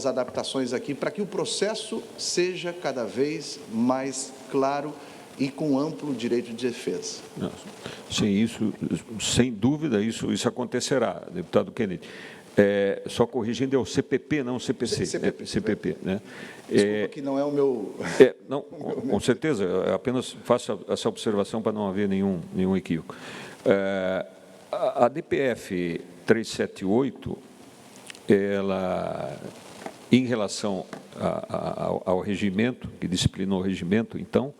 B: adaptações aqui, para que o processo seja cada vez mais claro e com amplo direito de defesa.
A: Sim, isso, sem dúvida, isso acontecerá, deputado Kennedy. Só corrigindo, é o CPP, não o CPC. CPP, né?
B: Desculpa que não é o meu...
A: Não, com certeza, eu apenas faço essa observação para não haver nenhum equívoco. A DPF 378, ela, em relação ao regimento, que disciplinou o regimento, então,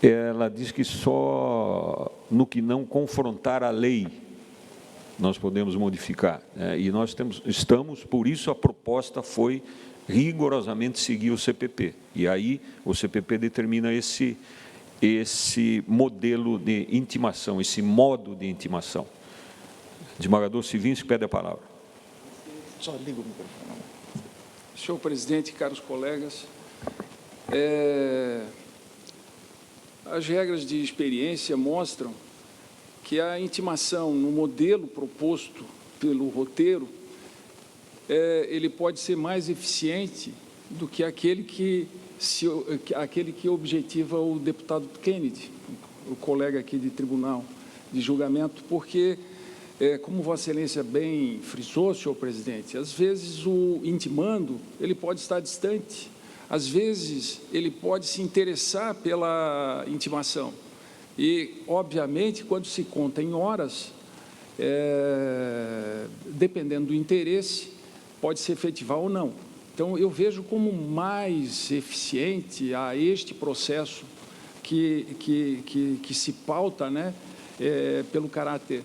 A: ela diz que só no que não confrontar a lei nós podemos modificar, né? E nós estamos, por isso a proposta foi rigorosamente seguir o CPP. E aí o CPP determina esse modelo de intimação, esse modo de intimação. Desembargador Civinski pede a palavra.
B: Só liga o microfone.
E: Senhor presidente, caros colegas, as regras de experiência mostram que a intimação no modelo proposto pelo roteiro, ele pode ser mais eficiente do que aquele que objetiva o deputado Kennedy, o colega aqui de tribunal de julgamento, porque, como Vossa Excelência bem frisou, senhor presidente, às vezes o intimando, ele pode estar distante, às vezes ele pode se interessar pela intimação. E, obviamente, quando se conta em horas, dependendo do interesse, pode se efetivar ou não. Então, eu vejo como mais eficiente a este processo que se pauta, né, pelo caráter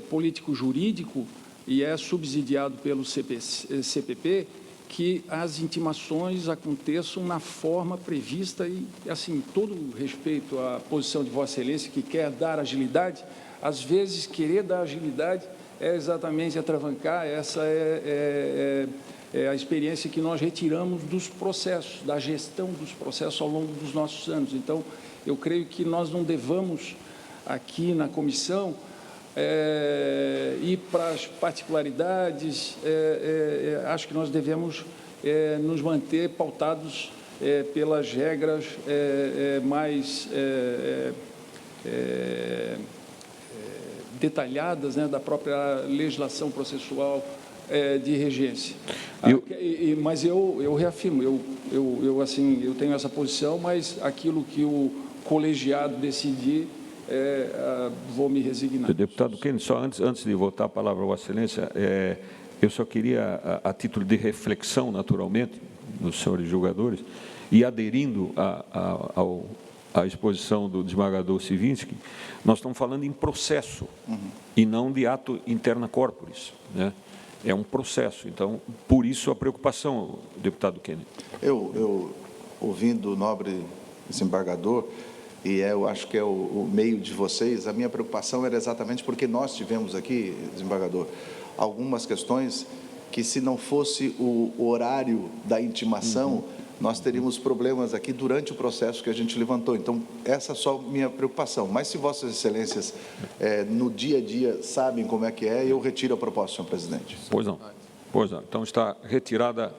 E: político-jurídico e é subsidiado pelo CPP, que as intimações aconteçam na forma prevista e, assim, todo respeito à posição de Vossa Excelência, que quer dar agilidade, às vezes, querer dar agilidade é exatamente atravancar, essa é a experiência que nós retiramos dos processos, da gestão dos processos ao longo dos nossos anos. Então, eu creio que nós não devamos, aqui na comissão, ir para as particularidades, acho que nós devemos nos manter pautados pelas regras mais detalhadas, né, da própria legislação processual de regência. Mas eu reafirmo, eu tenho essa posição, mas aquilo que o colegiado decidir, vou me resignar.
A: Deputado Kennedy, só antes de voltar a palavra a Vossa Excelência, eu só queria, a título de reflexão, naturalmente, dos senhores julgadores, e aderindo à exposição do desembargador Sivinsky, nós estamos falando em processo e não de ato interna corporis, né? É um processo, então, por isso a preocupação, deputado Kennedy.
B: Eu ouvindo o nobre desembargador, e eu acho que é o meio de vocês, a minha preocupação era exatamente porque nós tivemos aqui, desembargador, algumas questões que, se não fosse o horário da intimação, nós teríamos problemas aqui durante o processo que a gente levantou. Então, essa é só minha preocupação. Mas, se Vossas Excelências, no dia a dia, sabem como é que é, eu retiro a proposta, senhor presidente.
A: Pois não. Pois não. Então, está retirada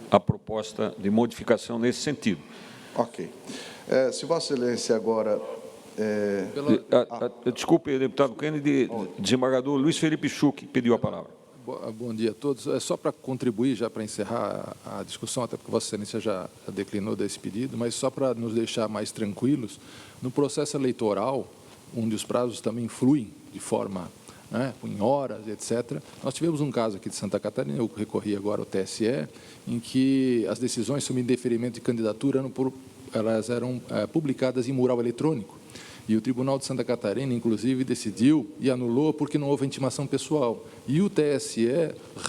A: a proposta de modificação nesse sentido.
B: Ok. Se Vossa Excelência agora...
A: Desculpe, deputado Kennedy, desembargador Luiz Felipe Schuch pediu a palavra.
F: Bom dia a todos. É só para contribuir, já para encerrar a discussão, até porque Vossa Excelência já declinou desse pedido, mas só para nos deixar mais tranquilos, no processo eleitoral, onde os prazos também fluem de forma, né, em horas, etc. Nós tivemos um caso aqui de Santa Catarina, eu recorri agora ao TSE, em que as decisões sobre indeferimento de candidatura elas eram publicadas em mural eletrônico. E o Tribunal de Santa Catarina, inclusive, decidiu e anulou porque não houve intimação pessoal. E o TSE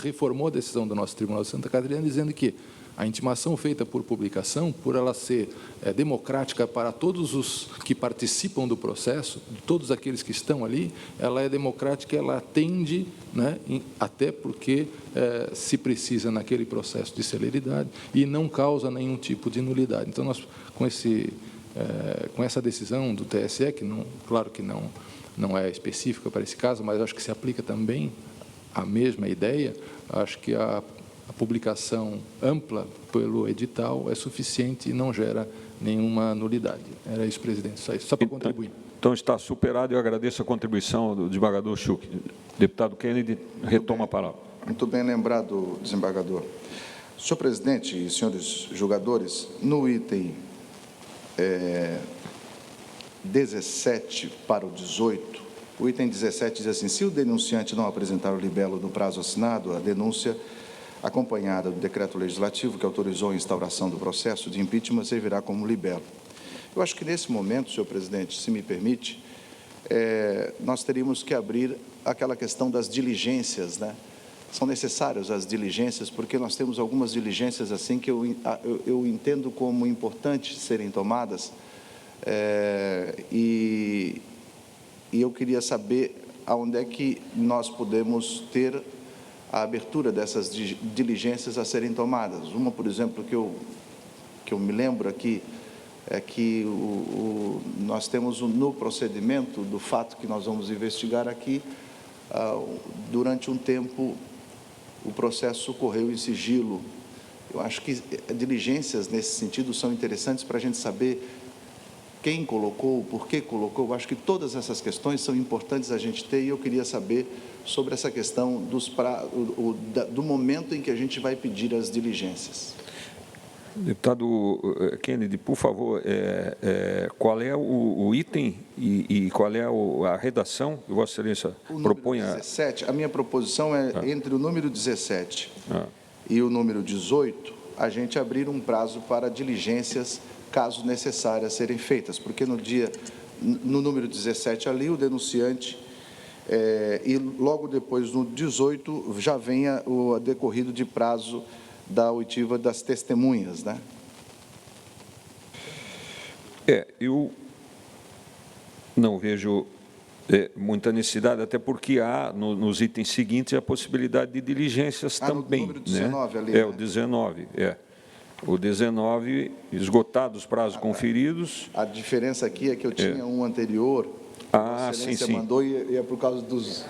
F: reformou a decisão do nosso Tribunal de Santa Catarina, dizendo que a intimação feita por publicação, por ela ser democrática para todos os que participam do processo, todos aqueles que estão ali, ela é democrática, ela atende, né, até porque se precisa naquele processo de celeridade e não causa nenhum tipo de nulidade. Então, nós, com essa decisão do TSE, que não, claro que não é específica para esse caso, mas acho que se aplica também a mesma ideia, acho que a publicação ampla pelo edital é suficiente e não gera nenhuma nulidade. Era isso, presidente, só para contribuir.
A: Então, está superado e eu agradeço a contribuição do desembargador Schuch. Deputado Kennedy, retoma a palavra.
B: Muito bem lembrado, desembargador. Senhor presidente e senhores julgadores, no item 17 para o 18, o item 17 diz assim: se o denunciante não apresentar o libelo no prazo assinado, a denúncia acompanhada do decreto legislativo que autorizou a instauração do processo de impeachment servirá como libelo. Eu acho que nesse momento, senhor presidente, se me permite, nós teríamos que abrir aquela questão das diligências, né? São necessárias as diligências, porque nós temos algumas diligências assim que eu entendo como importantes serem tomadas, e eu queria saber aonde é que nós podemos ter a abertura dessas diligências a serem tomadas. Uma, por exemplo, que eu me lembro aqui, é que nós temos no procedimento do fato que nós vamos investigar aqui, durante um tempo, o processo correu em sigilo. Eu acho que diligências nesse sentido são interessantes para a gente saber quem colocou, por que colocou. Eu acho que todas essas questões são importantes a gente ter, e eu queria saber sobre essa questão do momento em que a gente vai pedir as diligências.
A: Deputado Kennedy, por favor, qual é o item e qual é a redação que Vossa Excelência propõe?
B: 17, a minha proposição é entre o número 17 e o número 18, a gente abrir um prazo para diligências, caso necessárias, serem feitas, porque no número 17 ali, o denunciante, e logo depois, no 18, já venha o decorrido de prazo da oitiva das testemunhas, né?
A: Eu não vejo muita necessidade, até porque há nos itens seguintes a possibilidade de diligências também.
B: No número 19
A: né?
B: ali. Né?
A: O 19, O 19, esgotados os prazos conferidos.
B: A diferença aqui é que eu tinha um anterior, Vossa
A: sim,
B: Excelência
A: sim.
B: mandou e é por causa dos...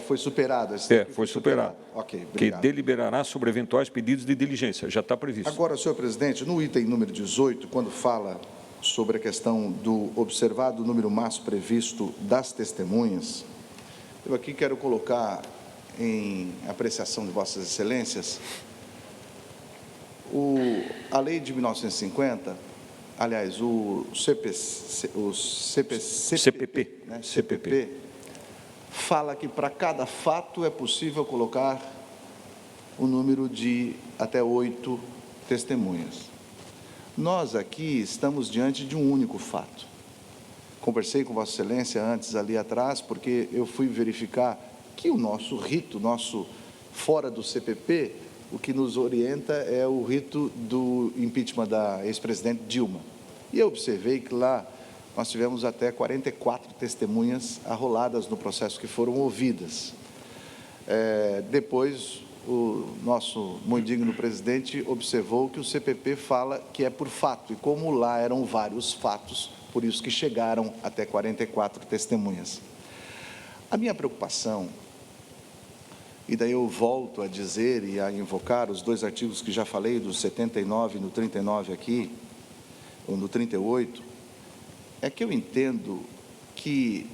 B: foi superado.
A: Foi superado.
B: Ok,
A: Que
B: obrigado.
A: deliberará sobre eventuais pedidos de diligência. Já está previsto.
B: Agora, senhor presidente, no item número 18, quando fala sobre a questão do observado número máximo previsto das testemunhas, eu aqui quero colocar em apreciação de Vossas Excelências a lei de 1950, aliás, o CPP, né, CPP, fala que para cada fato é possível colocar o número de até 8 testemunhas. Nós aqui estamos diante de um único fato. Conversei com Vossa Excelência antes, ali atrás, porque eu fui verificar que o nosso rito, fora do CPP, o que nos orienta é o rito do impeachment da ex-presidente Dilma. E eu observei que lá nós tivemos até 44 testemunhas arroladas no processo que foram ouvidas. Depois, o nosso muito digno presidente observou que o CPP fala que é por fato, e como lá eram vários fatos, por isso que chegaram até 44 testemunhas. A minha preocupação, e daí eu volto a dizer e a invocar os dois artigos que já falei, do 79 e no 39 aqui, ou no 38, é que eu entendo que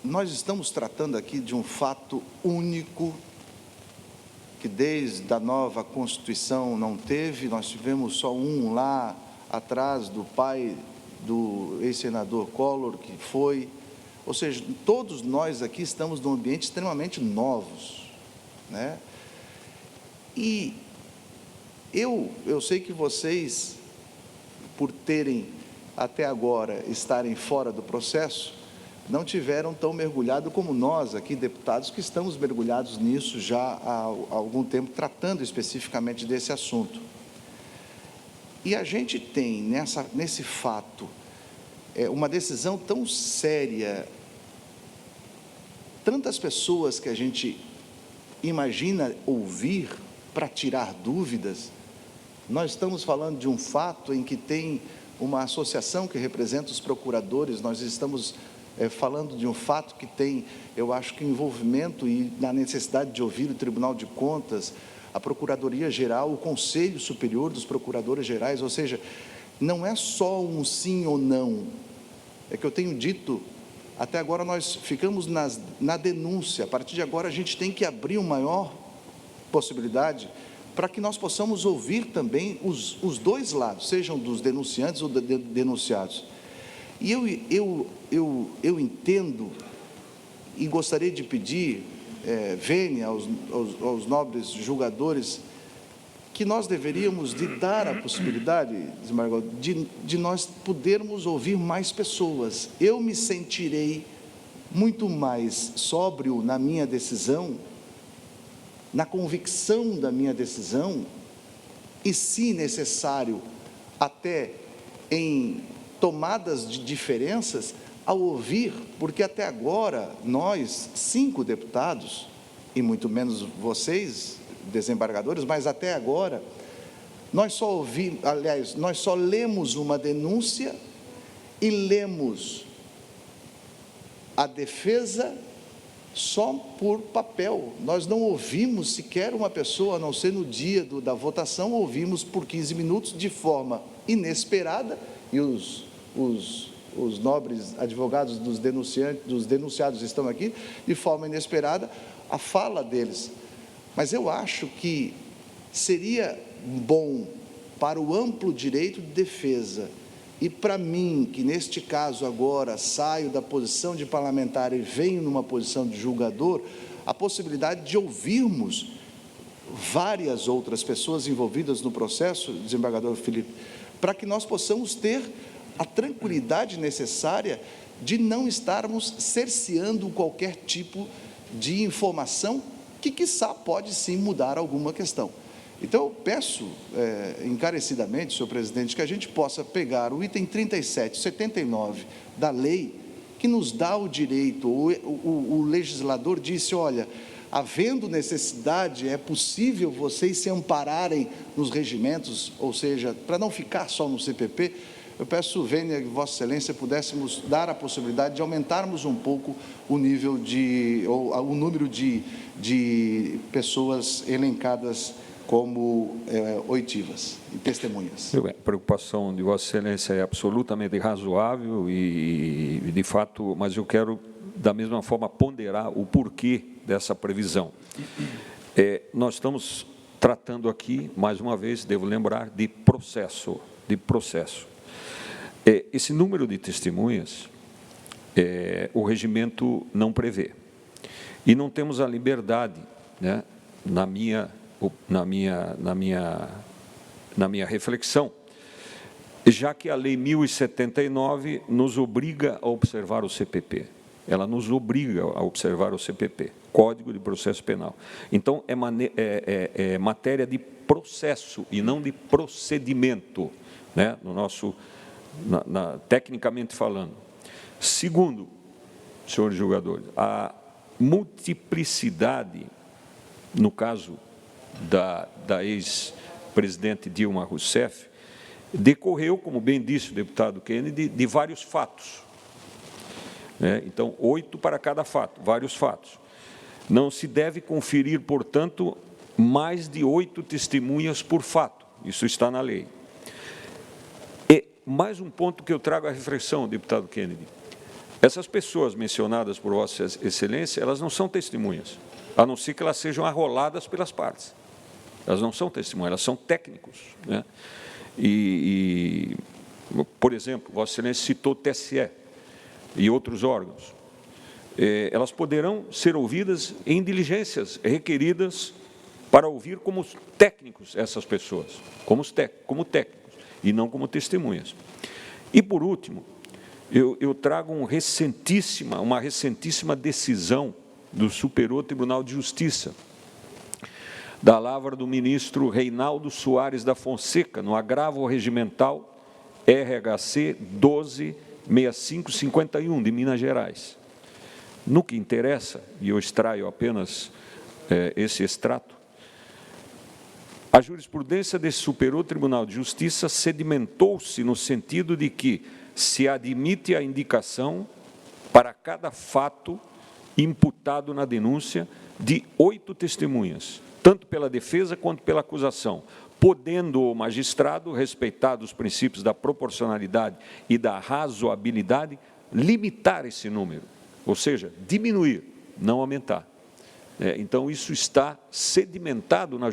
B: nós estamos tratando aqui de um fato único, que desde a nova Constituição não teve, nós tivemos só um lá atrás do pai do ex-senador Collor, que foi, ou seja, todos nós aqui estamos num ambiente extremamente novos, né? E eu sei que vocês, por terem até agora estarem fora do processo, não tiveram tão mergulhado como nós aqui, deputados, que estamos mergulhados nisso já há algum tempo, tratando especificamente desse assunto. E a gente tem nesse fato uma decisão tão séria, tantas pessoas que a gente imagina ouvir para tirar dúvidas. Nós estamos falando de um fato em que tem uma associação que representa os procuradores, nós estamos falando de um fato que tem, eu acho que envolvimento e na necessidade de ouvir o Tribunal de Contas, a Procuradoria-Geral, o Conselho Superior dos Procuradores Gerais, ou seja, não é só um sim ou não, é que eu tenho dito, até agora nós ficamos na denúncia, a partir de agora a gente tem que abrir uma maior possibilidade para que nós possamos ouvir também os dois lados, sejam dos denunciantes ou denunciados. E eu entendo e gostaria de pedir, vênia aos nobres julgadores, que nós deveríamos de dar a possibilidade, desembargador, de nós podermos ouvir mais pessoas. Eu me sentirei muito mais sóbrio na minha decisão, na convicção da minha decisão, e, se necessário, até em tomadas de diferenças, ao ouvir, porque até agora, nós, 5 deputados, e muito menos vocês, desembargadores, mas até agora, nós só lemos uma denúncia e lemos a defesa só por papel. Nós não ouvimos sequer uma pessoa, a não ser no dia da votação, ouvimos por 15 minutos de forma inesperada, e os nobres advogados dos denunciados estão aqui, de forma inesperada, a fala deles. Mas eu acho que seria bom para o amplo direito de defesa e para mim, que neste caso agora saio da posição de parlamentar e venho numa posição de julgador, a possibilidade de ouvirmos várias outras pessoas envolvidas no processo, desembargador Felipe, para que nós possamos ter a tranquilidade necessária de não estarmos cerceando qualquer tipo de informação que, quiçá, pode sim mudar alguma questão. Então, eu peço encarecidamente, senhor presidente, que a gente possa pegar o item 37, 79 da lei, que nos dá o direito, o legislador disse, olha, havendo necessidade, é possível vocês se ampararem nos regimentos, ou seja, para não ficar só no CPP, Eu peço, Vênia, que Vossa Excelência pudéssemos dar a possibilidade de aumentarmos um pouco o nível ou o número de pessoas elencadas como oitivas e testemunhas.
A: A preocupação de Vossa Excelência é absolutamente razoável e, de fato, mas eu quero, da mesma forma, ponderar o porquê dessa previsão. Nós estamos tratando aqui, mais uma vez, devo lembrar, de processo. Esse número de testemunhas, o regimento não prevê. E não temos a liberdade, né, na minha reflexão, já que a Lei 1079 nos obriga a observar o CPP. Ela nos obriga a observar o CPP, Código de Processo Penal. Então, é matéria de processo e não de procedimento, né, no nosso, tecnicamente falando. Segundo, senhores julgadores, a multiplicidade, no caso da ex-presidente Dilma Rousseff, decorreu, como bem disse o deputado Kennedy, de vários fatos. Então, 8 para cada fato, vários fatos. Não se deve conferir, portanto, mais de 8 testemunhas por fato. Isso está na lei. E mais um ponto que eu trago à reflexão, deputado Kennedy. Essas pessoas mencionadas por Vossa Excelência, elas não são testemunhas, a não ser que elas sejam arroladas pelas partes. Elas não são testemunhas, elas são técnicos, né? Por exemplo, Vossa Excelência citou o TSE e outros órgãos. Elas poderão ser ouvidas em diligências requeridas para ouvir como técnicos essas pessoas, como técnicos, e não como testemunhas. E, por último, eu trago uma recentíssima decisão do Superior Tribunal de Justiça, da lavra do ministro Reinaldo Soares da Fonseca, no agravo regimental RHC 126551, de Minas Gerais. No que interessa, e eu extraio apenas esse extrato, a jurisprudência desse Superior Tribunal de Justiça sedimentou-se no sentido de que se admite a indicação para cada fato imputado na denúncia de 8 testemunhas, tanto pela defesa quanto pela acusação, podendo o magistrado, respeitados os princípios da proporcionalidade e da razoabilidade, limitar esse número, ou seja, diminuir, não aumentar. Então, isso está sedimentado na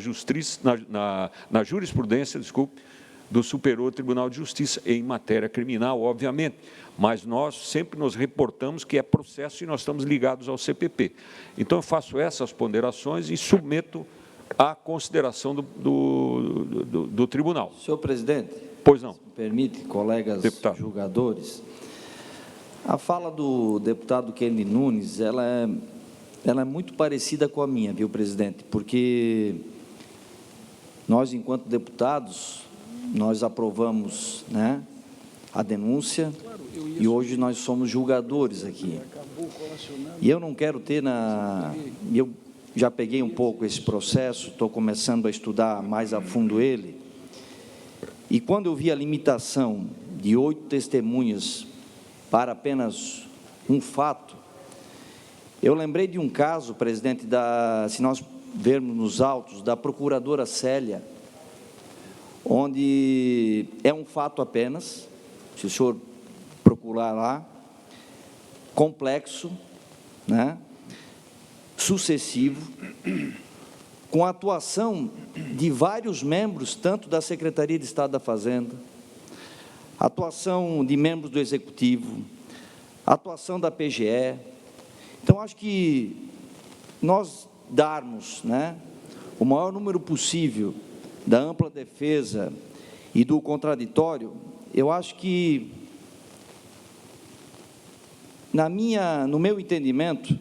A: jurisprudência, do Superior Tribunal de Justiça, em matéria criminal, obviamente, mas nós sempre nos reportamos que é processo e nós estamos ligados ao CPP. Então, eu faço essas ponderações e submeto à consideração do tribunal.
D: Senhor presidente,
A: pois não.
D: Se me permite, colegas
A: deputado,
D: julgadores, a fala do deputado Kennedy Nunes, ela é muito parecida com a minha, viu, presidente? Porque nós, enquanto deputados, nós aprovamos, né, a denúncia, e hoje nós somos julgadores aqui. E eu não quero ter eu já peguei um pouco esse processo, estou começando a estudar mais a fundo ele, e quando eu vi a limitação de 8 testemunhas para apenas um fato, eu lembrei de um caso, presidente, se nós vermos nos autos, da procuradora Célia, onde é um fato apenas, se o senhor procurar lá, complexo, né, sucessivo, com a atuação de vários membros, tanto da Secretaria de Estado da Fazenda, atuação de membros do Executivo, atuação da PGE. Então, acho que nós darmos, né, o maior número possível da ampla defesa e do contraditório, eu acho que, no meu entendimento,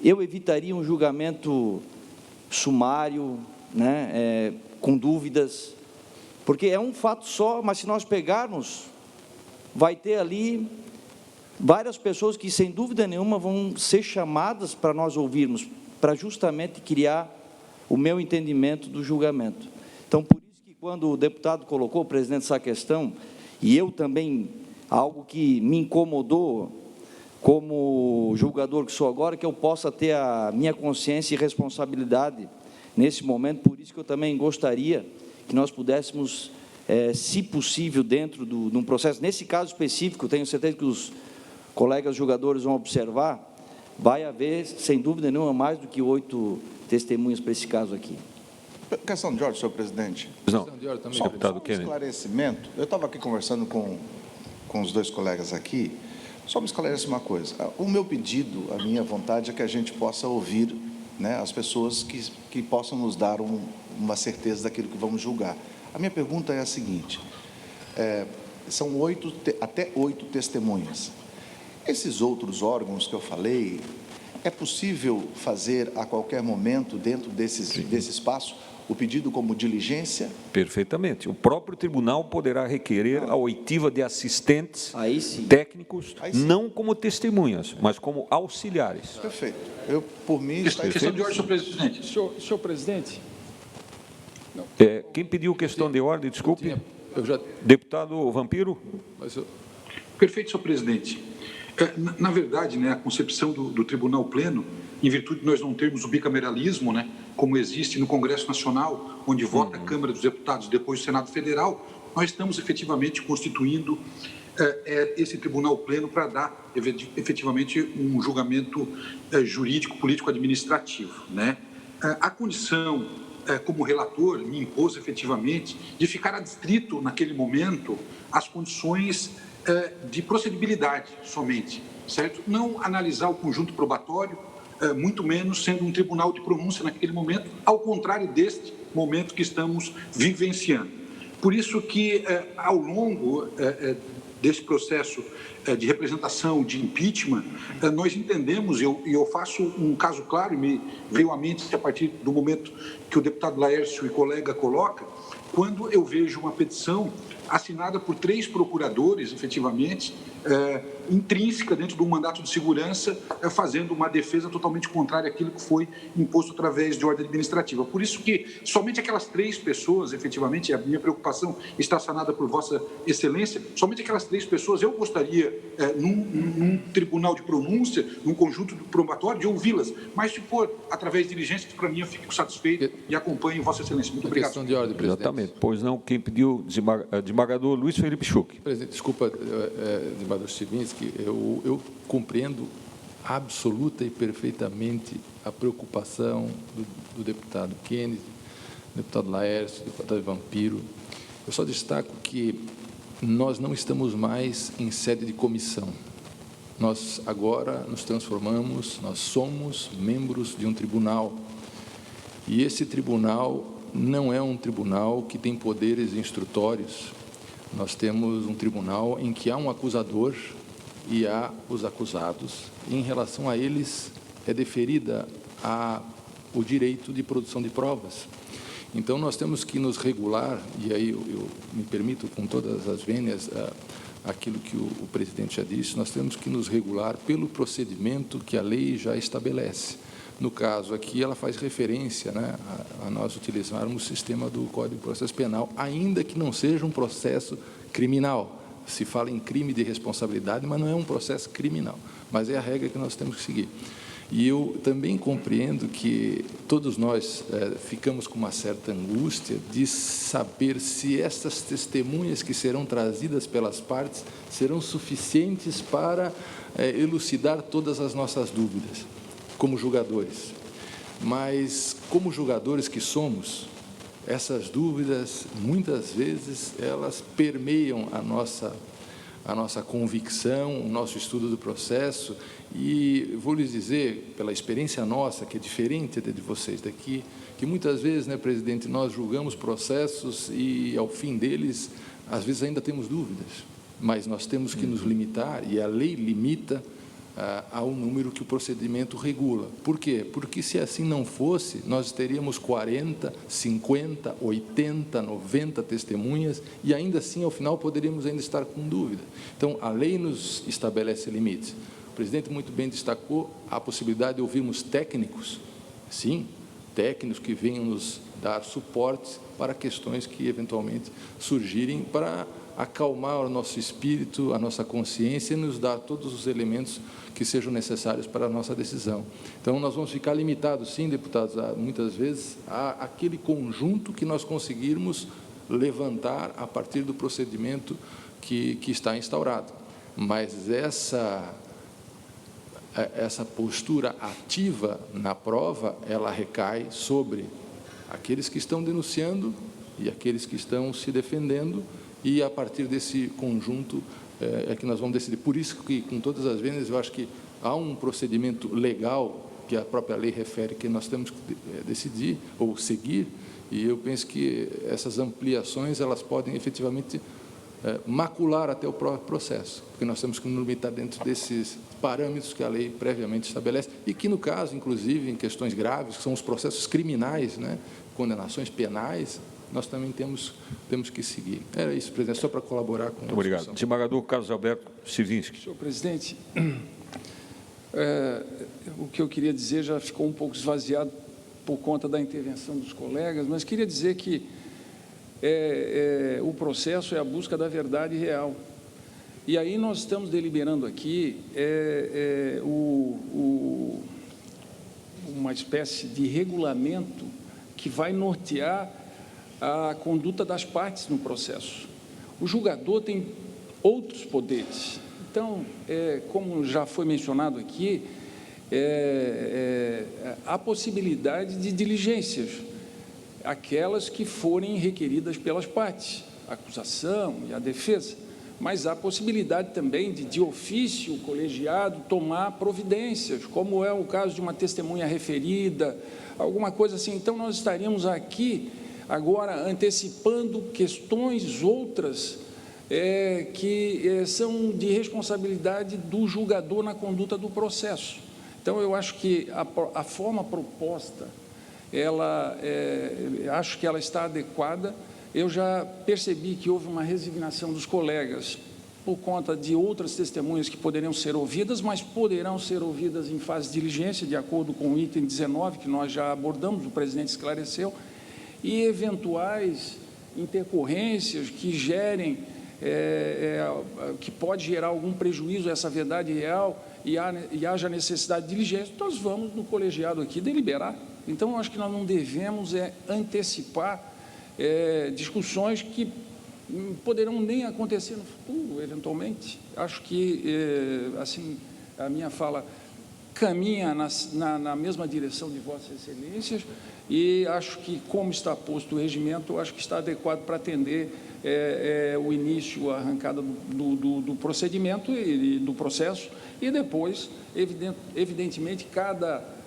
D: eu evitaria um julgamento sumário, né, com dúvidas, porque é um fato só, mas se nós pegarmos, vai ter ali várias pessoas que, sem dúvida nenhuma, vão ser chamadas para nós ouvirmos, para justamente criar o meu entendimento do julgamento. Então, por isso que quando o deputado colocou, presidente, essa questão, E eu também, algo que me incomodou, como julgador que sou agora, que eu possa ter a minha consciência e responsabilidade nesse momento, por isso que eu também gostaria que nós pudéssemos, se possível, dentro de um processo, nesse caso específico, tenho certeza que os colegas julgadores vão observar, vai haver, sem dúvida nenhuma, mais do que 8 testemunhas para esse caso aqui.
B: Questão de ordem, senhor presidente.
A: Não,
F: De ordem também,
B: Só
A: deputado
B: um
A: Kennedy.
B: esclarecimento. Eu estava aqui conversando com os dois colegas aqui. Só me esclarece uma coisa. O meu pedido, a minha vontade é que a gente possa ouvir, né, as pessoas que possam nos dar uma certeza daquilo que vamos julgar. A minha pergunta é a seguinte: são até 8 testemunhas. Esses outros órgãos que eu falei, é possível fazer a qualquer momento, dentro desse espaço, o pedido como diligência?
A: Perfeitamente. O próprio tribunal poderá requerer a oitiva de assistentes
D: Aí sim.
A: técnicos,
B: Aí sim.
A: não como testemunhas, mas como auxiliares.
B: Perfeito. Eu, por mim, está
C: Questão de ordem, senhor presidente.
E: Senhor presidente,
A: Quem pediu questão de ordem, desculpe?
F: Eu já,
A: Deputado Vampiro?
F: mas eu,
C: Perfeito, senhor presidente. Na verdade, né, a concepção do Tribunal Pleno, em virtude de nós não termos o bicameralismo, né, como existe no Congresso Nacional, onde vota a Câmara dos Deputados, depois o Senado Federal, nós estamos efetivamente constituindo esse Tribunal Pleno para dar efetivamente um julgamento jurídico, político, administrativo, né? A condição, como relator, me impôs efetivamente de ficar adstrito naquele momento às condições de procedibilidade somente, certo? Não analisar o conjunto probatório, muito menos sendo um tribunal de pronúncia naquele momento, ao contrário deste momento que estamos vivenciando. Por isso que, ao longo desse processo de representação, de impeachment, nós entendemos, e eu faço um caso claro, e me veio à mente a partir do momento que o deputado Laércio e colega coloca, quando eu vejo uma petição assinada por 3 procuradores, efetivamente, intrínseca dentro do mandato de segurança, fazendo uma defesa totalmente contrária àquilo que foi imposto através de ordem administrativa. Por isso que somente aquelas 3 pessoas, efetivamente, a minha preocupação está sanada por Vossa Excelência, somente aquelas 3 pessoas eu gostaria, num tribunal de pronúncia, num conjunto probatório, de ouvi-las. Mas se for através de diligências, para mim eu fico satisfeito e acompanho Vossa Excelência. Muito obrigado.
F: questão de ordem, presidente.
A: Exatamente. Pois não, quem pediu, desembargador Luiz Felipe Schuch.
F: Presidente, desculpa, desembargador Chivinski, eu compreendo absoluta e perfeitamente a preocupação do deputado Kennedy, do deputado Laércio, do deputado Vampiro. Eu só destaco que nós não estamos mais em sede de comissão. Nós agora nos transformamos, nós somos membros de um tribunal. E esse tribunal não é um tribunal que tem poderes instrutórios. Nós temos um tribunal em que há um acusador e há os acusados. E, em relação a eles, é deferida o direito de produção de provas. Então, nós temos que nos regular, e aí eu me permito, com todas as vênias, aquilo que o presidente já disse, nós temos que nos regular pelo procedimento que a lei já estabelece. No caso aqui, ela faz referência, né, a nós utilizarmos o sistema do Código de Processo Penal, ainda que não seja um processo criminal. Se fala em crime de responsabilidade, mas não é um processo criminal. Mas é a regra que nós temos que seguir. E eu também compreendo que todos nós ficamos com uma certa angústia de saber se essas testemunhas que serão trazidas pelas partes serão suficientes para elucidar todas as nossas dúvidas, como julgadores. Mas, como julgadores que somos, essas dúvidas, muitas vezes, elas permeiam a nossa convicção, o nosso estudo do processo, e vou lhes dizer, pela experiência nossa, que é diferente de vocês daqui, que muitas vezes, né, presidente, nós julgamos processos e, ao fim deles, às vezes ainda temos dúvidas, mas nós temos que nos limitar, e a lei limita ao número que o procedimento regula. Por quê? Porque se assim não fosse, nós teríamos 40, 50, 80, 90 testemunhas e ainda assim, ao final, poderíamos ainda estar com dúvida. Então, a lei nos estabelece limites. O presidente muito bem destacou a possibilidade de ouvirmos técnicos, sim, técnicos que venham nos dar suportes para questões que eventualmente surgirem para acalmar o nosso espírito, a nossa consciência e nos dar todos os elementos que sejam necessários para a nossa decisão. Então, nós vamos ficar limitados, sim, deputados, muitas vezes, àquele conjunto que nós conseguirmos levantar a partir do procedimento que está instaurado. Mas essa postura ativa na prova, ela recai sobre aqueles que estão denunciando e aqueles que estão se defendendo, e a partir desse conjunto é que nós vamos decidir. Por isso que, com todas as vezes, eu acho que há um procedimento legal que a própria lei refere que nós temos que decidir ou seguir, e eu penso que essas ampliações elas podem efetivamente macular até o próprio processo, porque nós temos que nos limitar dentro desses parâmetros que a lei previamente estabelece e que, no caso, inclusive, em questões graves, que são os processos criminais, né, condenações penais, nós também temos que seguir. Era isso, presidente, só para colaborar com a
A: Muito obrigado.
F: discussão.
A: Desembargador Carlos Alberto Sivinski.
E: Senhor presidente, o que eu queria dizer já ficou um pouco esvaziado por conta da intervenção dos colegas, mas queria dizer que o processo é a busca da verdade real. E aí nós estamos deliberando aqui uma espécie de regulamento que vai nortear a conduta das partes no processo. O julgador tem outros poderes. Então, como já foi mencionado aqui, há possibilidade de diligências, aquelas que forem requeridas pelas partes, a acusação e a defesa, mas há possibilidade também de ofício o colegiado tomar providências, como é o caso de uma testemunha referida, alguma coisa assim. Então, nós estaríamos aqui agora antecipando questões outras que são de responsabilidade do julgador na conduta do processo. Então, eu acho que a forma proposta, acho que ela está adequada. Eu já percebi que houve uma resignação dos colegas por conta de outras testemunhas que poderiam ser ouvidas, mas poderão ser ouvidas em fase de diligência, de acordo com o item 19, que nós já abordamos, o presidente esclareceu, e eventuais intercorrências que gerem, que pode gerar algum prejuízo a essa verdade real e haja necessidade de diligência, nós vamos no colegiado aqui deliberar. Então, eu acho que nós não devemos antecipar discussões que poderão nem acontecer no futuro, eventualmente. Acho que, assim, a minha fala caminha na mesma direção de Vossas Excelências e acho que, como está posto o regimento, acho que está adequado para atender o início, a arrancada do procedimento e do processo e depois, evidentemente,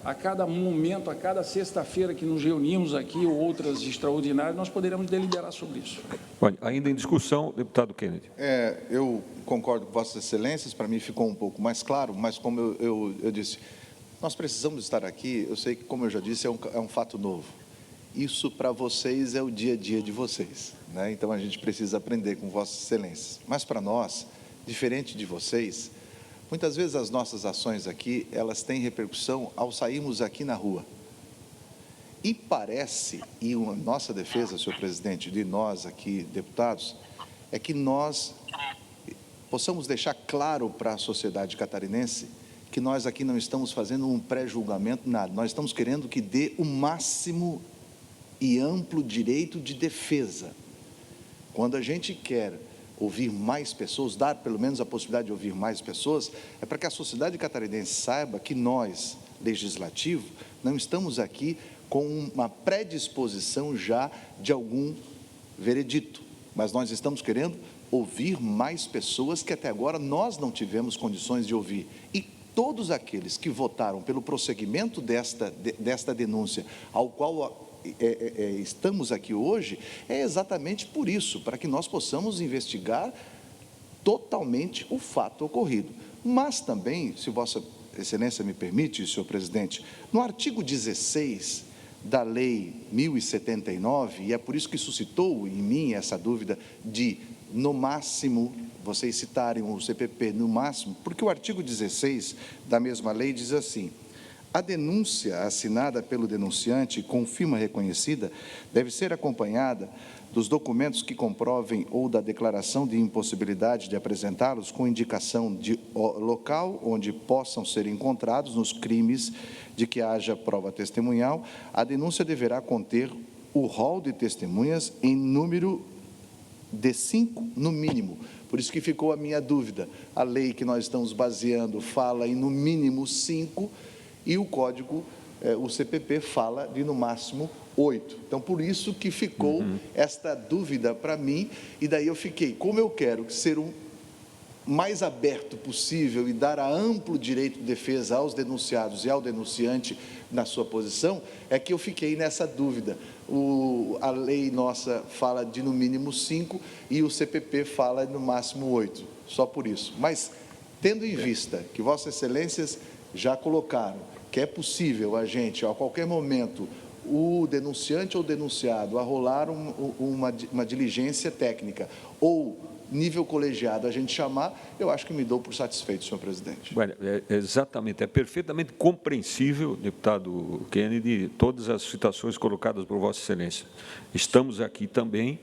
E: a cada momento, a cada sexta-feira que nos reunimos aqui ou outras extraordinárias, nós poderemos deliberar sobre isso.
A: Bom, ainda em discussão, deputado Kennedy.
B: Eu concordo com Vossas Excelências, para mim ficou um pouco mais claro, mas como eu disse, nós precisamos estar aqui, eu sei que, como eu já disse, é um fato novo. Isso, para vocês, é o dia a dia de vocês, né? Então, a gente precisa aprender com Vossas Excelências. Mas, para nós, diferente de vocês, muitas vezes as nossas ações aqui, elas têm repercussão ao sairmos aqui na rua. E parece, e a nossa defesa, senhor presidente, de nós aqui, deputados, é que nós possamos deixar claro para a sociedade catarinense que nós aqui não estamos fazendo um pré-julgamento, nada. Nós estamos querendo que dê o máximo e amplo direito de defesa. Quando a gente quer ouvir mais pessoas, dar pelo menos a possibilidade de ouvir mais pessoas, é para que a sociedade catarinense saiba que nós, legislativo, não estamos aqui com uma predisposição já de algum veredito, mas nós estamos querendo ouvir mais pessoas que até agora nós não tivemos condições de ouvir. E todos aqueles que votaram pelo prosseguimento desta denúncia, ao qual estamos aqui hoje, é exatamente por isso, para que nós possamos investigar totalmente o fato ocorrido. Mas também, se Vossa Excelência me permite, senhor presidente, no artigo 16 da Lei 1079, e é por isso que suscitou em mim essa dúvida de, no máximo, vocês citarem o CPP no máximo, porque o artigo 16 da mesma lei diz assim: A denúncia assinada pelo denunciante com firma reconhecida deve ser acompanhada dos documentos que comprovem ou da declaração de impossibilidade de apresentá-los com indicação de local onde possam ser encontrados nos crimes de que haja prova testemunhal. A denúncia deverá conter o rol de testemunhas em número de 5 no mínimo. Por isso que ficou a minha dúvida. A lei que nós estamos baseando fala em no mínimo 5 e o código, o CPP, fala de no máximo 8. Então, por isso que ficou esta dúvida para mim, e daí eu fiquei, como eu quero ser o mais aberto possível e dar a amplo direito de defesa aos denunciados e ao denunciante na sua posição, é que eu fiquei nessa dúvida. A lei nossa fala de no mínimo 5 e o CPP fala no máximo 8, só por isso. Mas, tendo em vista que Vossas Excelências já colocaram que é possível a gente, a qualquer momento, o denunciante ou denunciado arrolar uma diligência técnica ou nível colegiado a gente chamar, eu acho que me dou por satisfeito, senhor presidente.
A: Bueno, exatamente, é perfeitamente compreensível, deputado Kennedy, todas as situações colocadas por Vossa Excelência. Estamos aqui também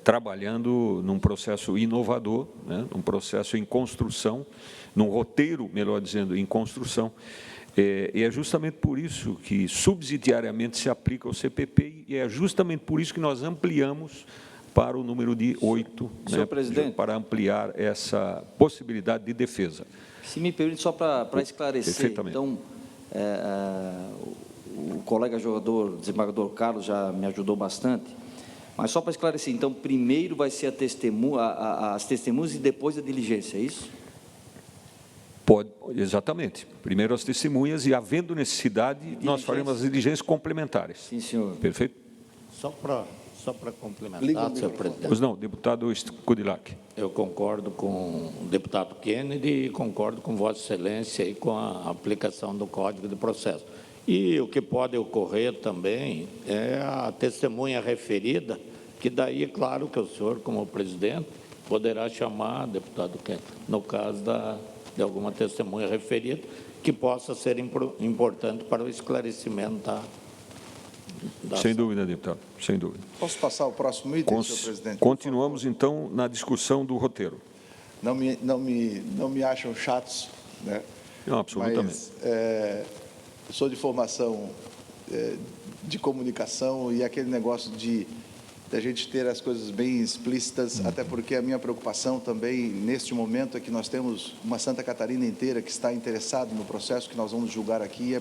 A: trabalhando num processo inovador, né, num processo em construção, num roteiro, melhor dizendo, em construção, e é justamente por isso que subsidiariamente se aplica o CPP, e é justamente por isso que nós ampliamos para o número de 8,
D: senhor
A: né,
D: presidente,
A: para ampliar essa possibilidade de defesa.
D: Se me permite, só para esclarecer, então, o colega jogador, desembargador Carlos, já me ajudou bastante, mas só para esclarecer, então, primeiro vai ser as testemunhas e depois a diligência, é isso?
A: Pode, exatamente. Primeiro as testemunhas e, havendo necessidade, nós faremos as diligências complementares.
D: Sim, senhor.
A: Perfeito?
G: Só para complementar, senhor presidente.
A: Pois não, deputado Kudilac.
G: Eu concordo com o deputado Kennedy e concordo com Vossa Excelência e com a aplicação do Código de Processo. E o que pode ocorrer também é a testemunha referida, que daí, claro, que o senhor, como presidente, poderá chamar, deputado Kennedy, no caso de alguma testemunha referida, que possa ser importante para o esclarecimento da
A: Sem dúvida, deputado, sem dúvida.
B: Posso passar o próximo item, senhor presidente?
A: Continuamos, então, na discussão do roteiro.
B: Não me acham chatos, né?
A: Não, absolutamente.
B: Mas, eu sou de formação de comunicação e aquele negócio de a gente ter as coisas bem explícitas, até porque a minha preocupação também, neste momento, é que nós temos uma Santa Catarina inteira que está interessada no processo que nós vamos julgar aqui, e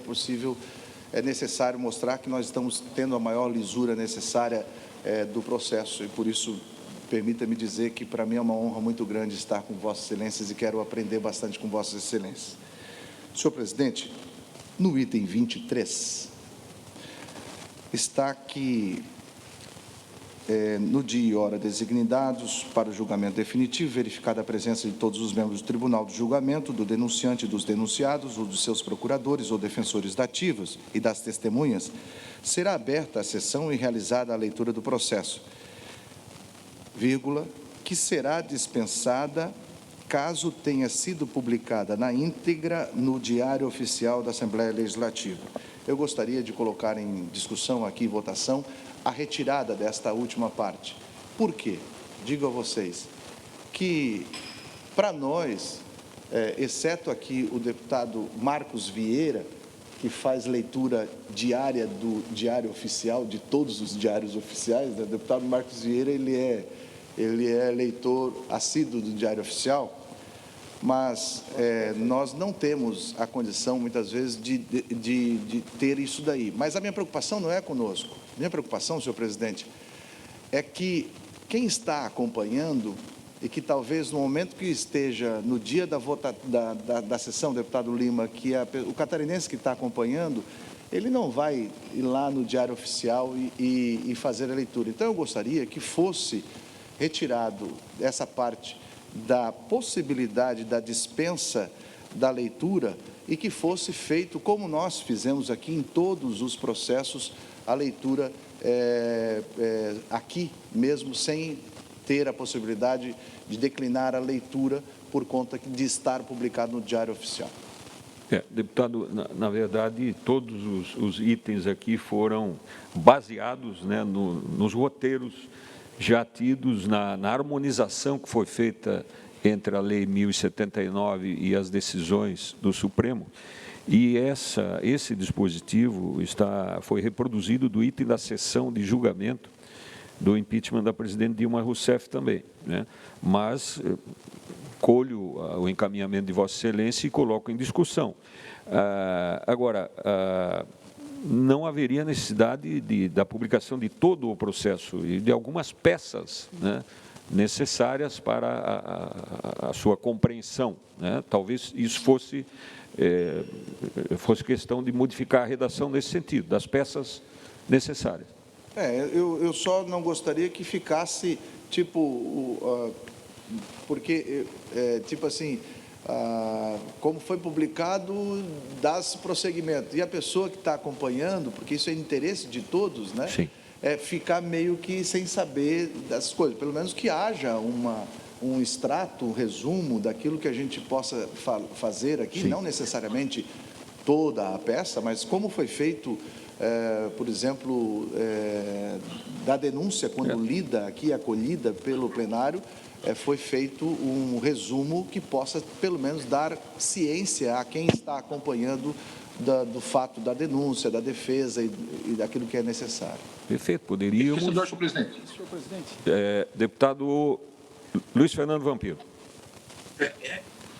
B: é necessário mostrar que nós estamos tendo a maior lisura necessária do processo, e por isso, permita-me dizer que para mim é uma honra muito grande estar com Vossas Excelências e quero aprender bastante com Vossas Excelências. Senhor presidente, no item 23, está que no dia e hora designados para o julgamento definitivo, verificada a presença de todos os membros do tribunal de julgamento, do denunciante e dos denunciados, ou dos seus procuradores ou defensores dativos e das testemunhas, será aberta a sessão e realizada a leitura do processo, que será dispensada caso tenha sido publicada na íntegra no Diário Oficial da Assembleia Legislativa. Eu gostaria de colocar em discussão aqui, votação, a retirada desta última parte. Por quê? Digo a vocês que, para nós, exceto aqui o deputado Marcos Vieira, que faz leitura diária do Diário Oficial, de todos os diários oficiais, né? O deputado Marcos Vieira, ele é leitor assíduo do Diário Oficial, mas nós não temos a condição, muitas vezes, de ter isso daí. Mas a minha preocupação não é conosco. Minha preocupação, senhor presidente, é que quem está acompanhando e que talvez no momento que esteja no dia da sessão, deputado Lima, que o catarinense que está acompanhando, ele não vai ir lá no Diário Oficial e fazer a leitura. Então, eu gostaria que fosse retirado essa parte da possibilidade da dispensa da leitura e que fosse feito, como nós fizemos aqui em todos os processos, a leitura aqui mesmo, sem ter a possibilidade de declinar a leitura por conta de estar publicado no Diário Oficial.
A: Deputado, na verdade, todos os itens aqui foram baseados, né, nos roteiros já tidos na harmonização que foi feita entre a Lei 1079 e as decisões do Supremo. E esse dispositivo foi reproduzido do item da sessão de julgamento do impeachment da presidente Dilma Rousseff também, né? Mas colho o encaminhamento de Vossa Excelência e coloco em discussão. Agora, não haveria necessidade da publicação de todo o processo e de algumas peças, né, necessárias para a sua compreensão, né? Talvez isso fosse questão de modificar a redação nesse sentido, das peças necessárias.
B: Eu só não gostaria que ficasse, tipo, porque, tipo assim, como foi publicado, dá-se prosseguimento. E a pessoa que está acompanhando, porque isso é interesse de todos, né?
A: Sim.
B: Ficar meio que sem saber das coisas. Pelo menos que haja um extrato, um resumo daquilo que a gente possa fazer aqui,
A: Sim.
B: não necessariamente toda a peça, mas como foi feito, por exemplo, da denúncia, quando lida aqui, acolhida pelo plenário, foi feito um resumo que possa, pelo menos, dar ciência a quem está acompanhando do fato da denúncia, da defesa e daquilo que é necessário.
A: Perfeito, poderíamos...
C: Senhor presidente.
E: Senhor presidente.
A: Deputado Luiz Fernando Vampiro.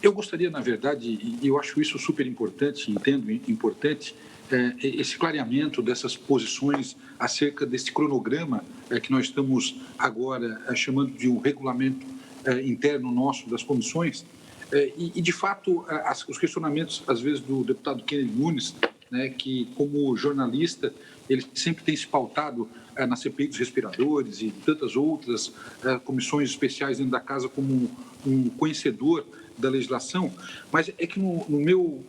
C: Eu gostaria, na verdade, e eu acho isso super importante, entendo importante, esse clareamento dessas posições acerca desse cronograma que nós estamos agora chamando de um regulamento interno nosso das comissões, e de fato, os questionamentos, às vezes, do deputado Kennedy Nunes, né, que, como jornalista, ele sempre tem se pautado na CPI dos respiradores e tantas outras comissões especiais dentro da casa como um conhecedor da legislação, mas é que no meu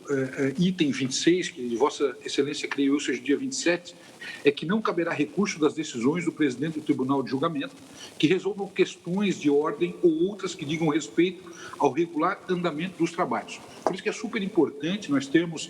C: item 26, que Vossa Excelência criou hoje, dia 27, é que não caberá recurso das decisões do presidente do Tribunal de Julgamento que resolvam questões de ordem ou outras que digam respeito ao regular andamento dos trabalhos. Por isso que é super importante nós termos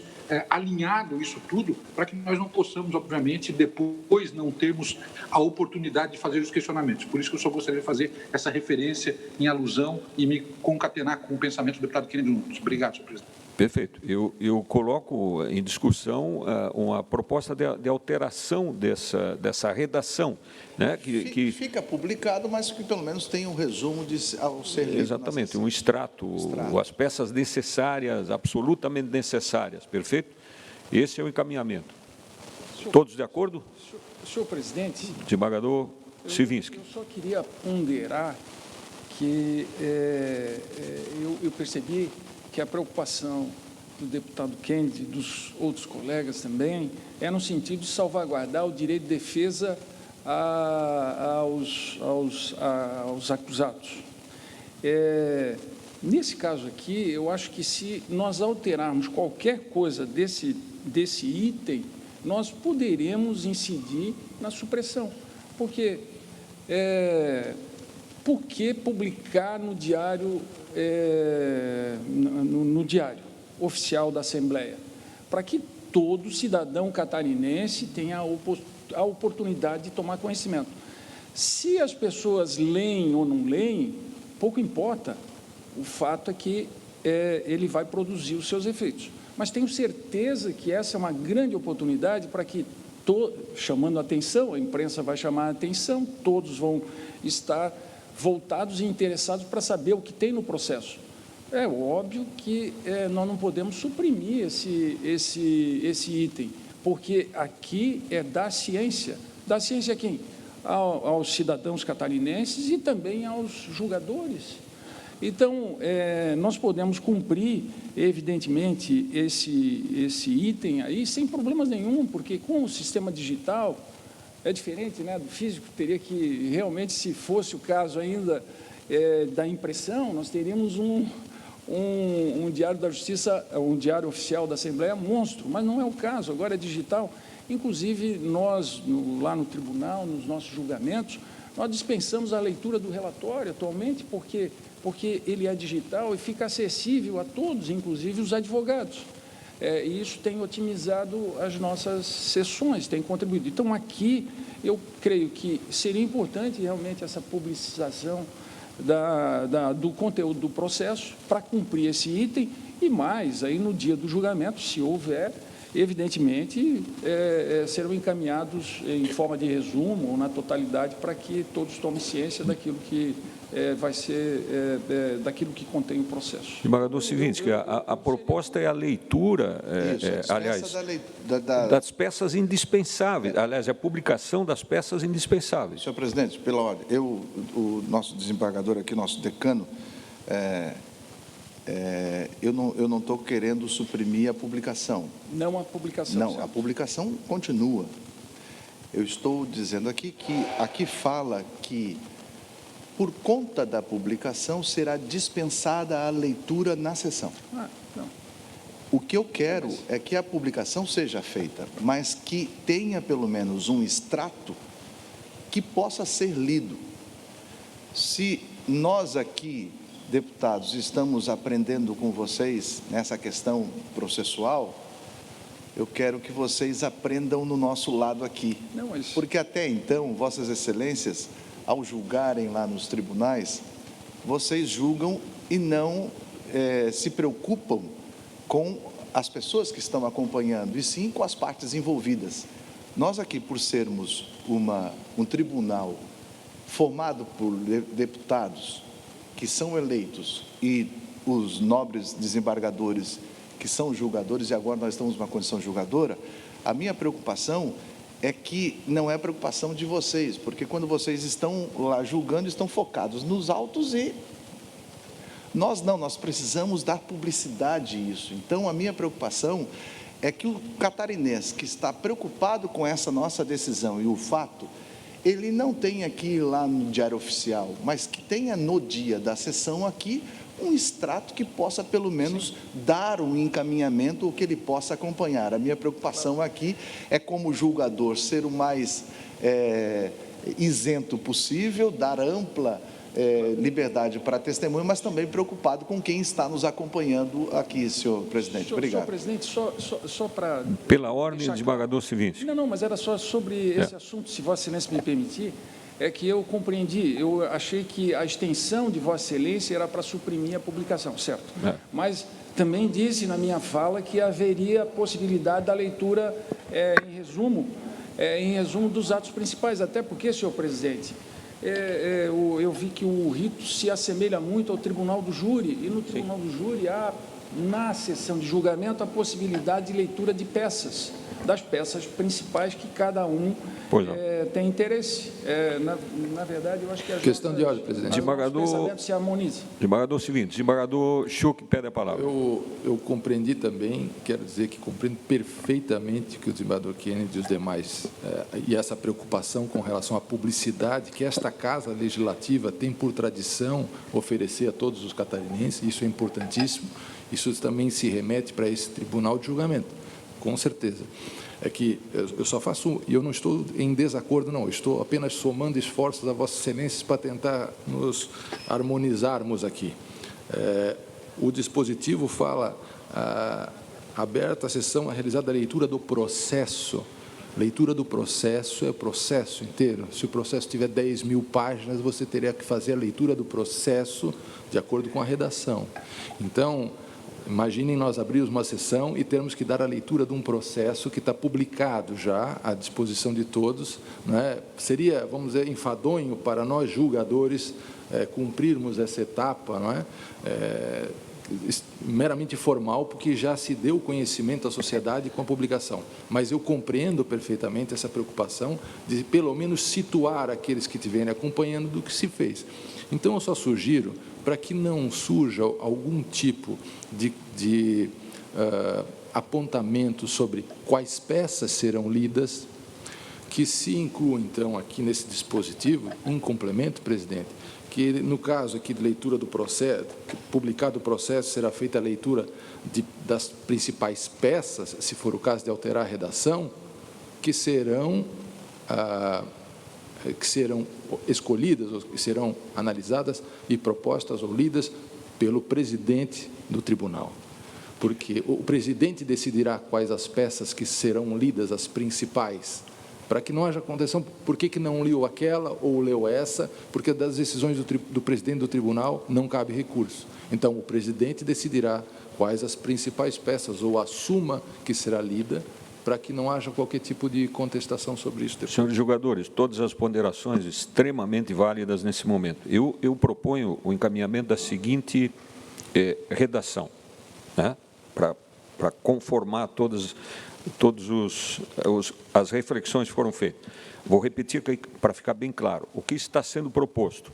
C: alinhado isso tudo para que nós não possamos, obviamente, depois não termos a oportunidade de fazer os questionamentos. Por isso que eu só gostaria de fazer essa referência em alusão e me concatenar com o pensamento do deputado Kennedy Nunes. Obrigado, senhor presidente.
A: Perfeito. Eu coloco em discussão uma proposta de alteração dessa redação, né? Que
B: fica publicado, mas que pelo menos tenha um resumo ao ser lido.
A: Exatamente, um extrato, as peças necessárias, absolutamente necessárias, perfeito? Esse é o encaminhamento. Todos de acordo?
E: Senhor presidente.
A: Desembargador Sivinski.
E: Eu só queria ponderar que eu percebi que a preocupação do deputado Kennedy e dos outros colegas também é no sentido de salvaguardar o direito de defesa aos acusados. Nesse caso aqui, eu acho que se nós alterarmos qualquer coisa desse item, nós poderemos incidir na supressão. Porque por que publicar no diário, no diário oficial da Assembleia? Para que todo cidadão catarinense tenha a oportunidade de tomar conhecimento. Se as pessoas leem ou não leem, pouco importa. O fato é que ele vai produzir os seus efeitos. Mas tenho certeza que essa é uma grande oportunidade para que, chamando a atenção, a imprensa vai chamar a atenção, todos vão estar voltados e interessados para saber o que tem no processo. É óbvio que nós não podemos suprimir esse item, porque aqui é da ciência. Da ciência a quem? Aos cidadãos catarinenses e também aos julgadores. Então, nós podemos cumprir, evidentemente, esse item aí sem problemas nenhum, porque com o sistema digital é diferente, né, do físico, teria que realmente, se fosse o caso ainda da impressão, nós teríamos um diário da Justiça, um diário oficial da Assembleia monstro, mas não é o caso, agora é digital. Inclusive, nós, lá no tribunal, nos nossos julgamentos, nós dispensamos a leitura do relatório atualmente, porque ele é digital e fica acessível a todos, inclusive os advogados. E isso tem otimizado as nossas sessões, tem contribuído. Então, aqui, eu creio que seria importante realmente essa publicização do conteúdo do processo para cumprir esse item e mais, aí no dia do julgamento, se houver, evidentemente, serão encaminhados em forma de resumo ou na totalidade para que todos tomem ciência daquilo que vai ser, daquilo que contém o processo.
A: Desembargador Sivitsky, a proposta é a leitura, aliás, das peças indispensáveis, aliás, a publicação das peças indispensáveis.
B: Senhor presidente, pela ordem, o nosso desembargador aqui, nosso decano, eu não estou querendo suprimir a publicação.
E: Não a publicação.
B: Não,
E: certo?
B: a publicação continua. Eu estou dizendo aqui que aqui fala que, por conta da publicação, será dispensada a leitura na sessão.
E: Não.
B: O que eu quero é que a publicação seja feita, mas que tenha pelo menos um extrato que possa ser lido. Se nós aqui, deputados, estamos aprendendo com vocês nessa questão processual, eu quero que vocês aprendam no nosso lado aqui.
E: Não, mas...
B: Porque até então, Vossas Excelências, ao julgarem lá nos tribunais, vocês julgam e não se preocupam com as pessoas que estão acompanhando, e sim com as partes envolvidas. Nós aqui, por sermos um tribunal formado por deputados que são eleitos e os nobres desembargadores que são julgadores, e agora nós estamos numa condição julgadora, a minha preocupação é que não é preocupação de vocês, porque quando vocês estão lá julgando, estão focados nos autos e nós não, nós precisamos dar publicidade a isso. Então, a minha preocupação é que o catarinense que está preocupado com essa nossa decisão e o fato, ele não tenha que ir lá no Diário Oficial, mas que tenha no dia da sessão aqui um extrato que possa, pelo menos, dar um encaminhamento ou que ele possa acompanhar. A minha preocupação aqui é, como julgador, ser o mais isento possível, dar ampla liberdade para a testemunha, mas também preocupado com quem está nos acompanhando aqui, senhor presidente. Obrigado.
E: Senhor presidente, só para...
A: Pela ordem, desembargador Sivitsky.
E: Não, mas era só sobre esse assunto, se Vossa Excelência me permitir, é que eu compreendi, eu achei que a extensão de Vossa Excelência era para suprimir a publicação, certo? Mas também disse na minha fala que haveria a possibilidade da leitura em resumo dos atos principais, até porque, senhor presidente, eu vi que o rito se assemelha muito ao Tribunal do Júri, e no Tribunal do Júri há, na sessão de julgamento, a possibilidade de leitura de peças, das peças principais que cada um tem interesse. Na verdade, eu acho que
F: questão de ordem, presidente.
E: Desembargador se harmoniza.
A: Desembargador Sivitsky, desembargador Schuch pede a palavra.
F: Eu compreendi também, quero dizer que compreendo perfeitamente que o desembargador Kennedy e os demais, e essa preocupação com relação à publicidade que esta Casa Legislativa tem por tradição oferecer a todos os catarinenses, isso é importantíssimo, isso também se remete para esse tribunal de julgamento, com certeza. É que eu só faço, e eu não estou em desacordo, não, eu estou apenas somando esforços a Vossa Excelência para tentar nos harmonizarmos aqui. O dispositivo fala, aberta a sessão, a realizada a leitura do processo. Leitura do processo é o processo inteiro. Se o processo tiver 10.000 páginas, você teria que fazer a leitura do processo de acordo com a redação. Então, imaginem nós abrirmos uma sessão e termos que dar a leitura de um processo que está publicado já à disposição de todos, né? Seria, vamos dizer, enfadonho para nós julgadores cumprirmos essa etapa, não é? Meramente formal, porque já se deu conhecimento à sociedade com a publicação. Mas eu compreendo perfeitamente essa preocupação de, pelo menos, situar aqueles que estiverem acompanhando do que se fez. Então, eu só sugiro, para que não surja algum tipo de apontamento sobre quais peças serão lidas, que se inclua, então, aqui nesse dispositivo, em complemento, presidente, que no caso aqui de leitura do processo, publicado o processo, será feita a leitura das principais peças, se for o caso de alterar a redação, que serão escolhidas, ou que serão analisadas e propostas ou lidas pelo presidente do tribunal. Porque o presidente decidirá quais as peças que serão lidas, as principais, para que não haja contenção. Por que não leu aquela ou leu essa? Porque das decisões do presidente do tribunal não cabe recurso. Então, o presidente decidirá quais as principais peças ou a suma que será lida, para que não haja qualquer tipo de contestação sobre isso depois.
A: Senhores julgadores, todas as ponderações extremamente válidas nesse momento. Eu proponho o encaminhamento da seguinte redação, né, para conformar as reflexões que foram feitas. Vou repetir para ficar bem claro. O que está sendo proposto?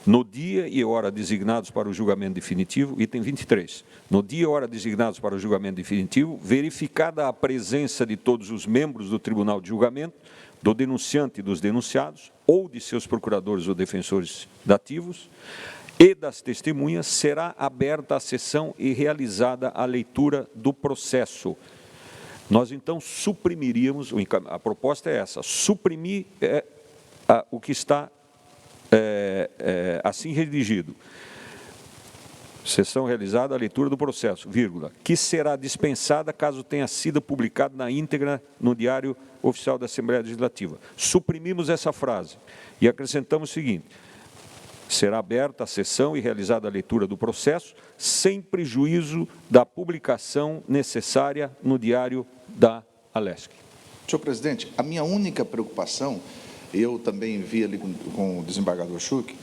A: No dia e hora designados para o julgamento definitivo, item 23, no dia e hora designados para o julgamento definitivo, verificada a presença de todos os membros do Tribunal de Julgamento, do denunciante e dos denunciados, ou de seus procuradores ou defensores dativos, e das testemunhas, será aberta a sessão e realizada a leitura do processo. Nós, então, suprimiríamos, a proposta é essa, suprimir o que está assim redigido. Sessão realizada, a leitura do processo, vírgula, que será dispensada caso tenha sido publicado na íntegra no Diário Oficial da Assembleia Legislativa. Suprimimos essa frase e acrescentamos o seguinte: será aberta a sessão e realizada a leitura do processo, sem prejuízo da publicação necessária no Diário da Alesc.
B: Senhor presidente, a minha única preocupação, eu também vi ali com o desembargador Schuch,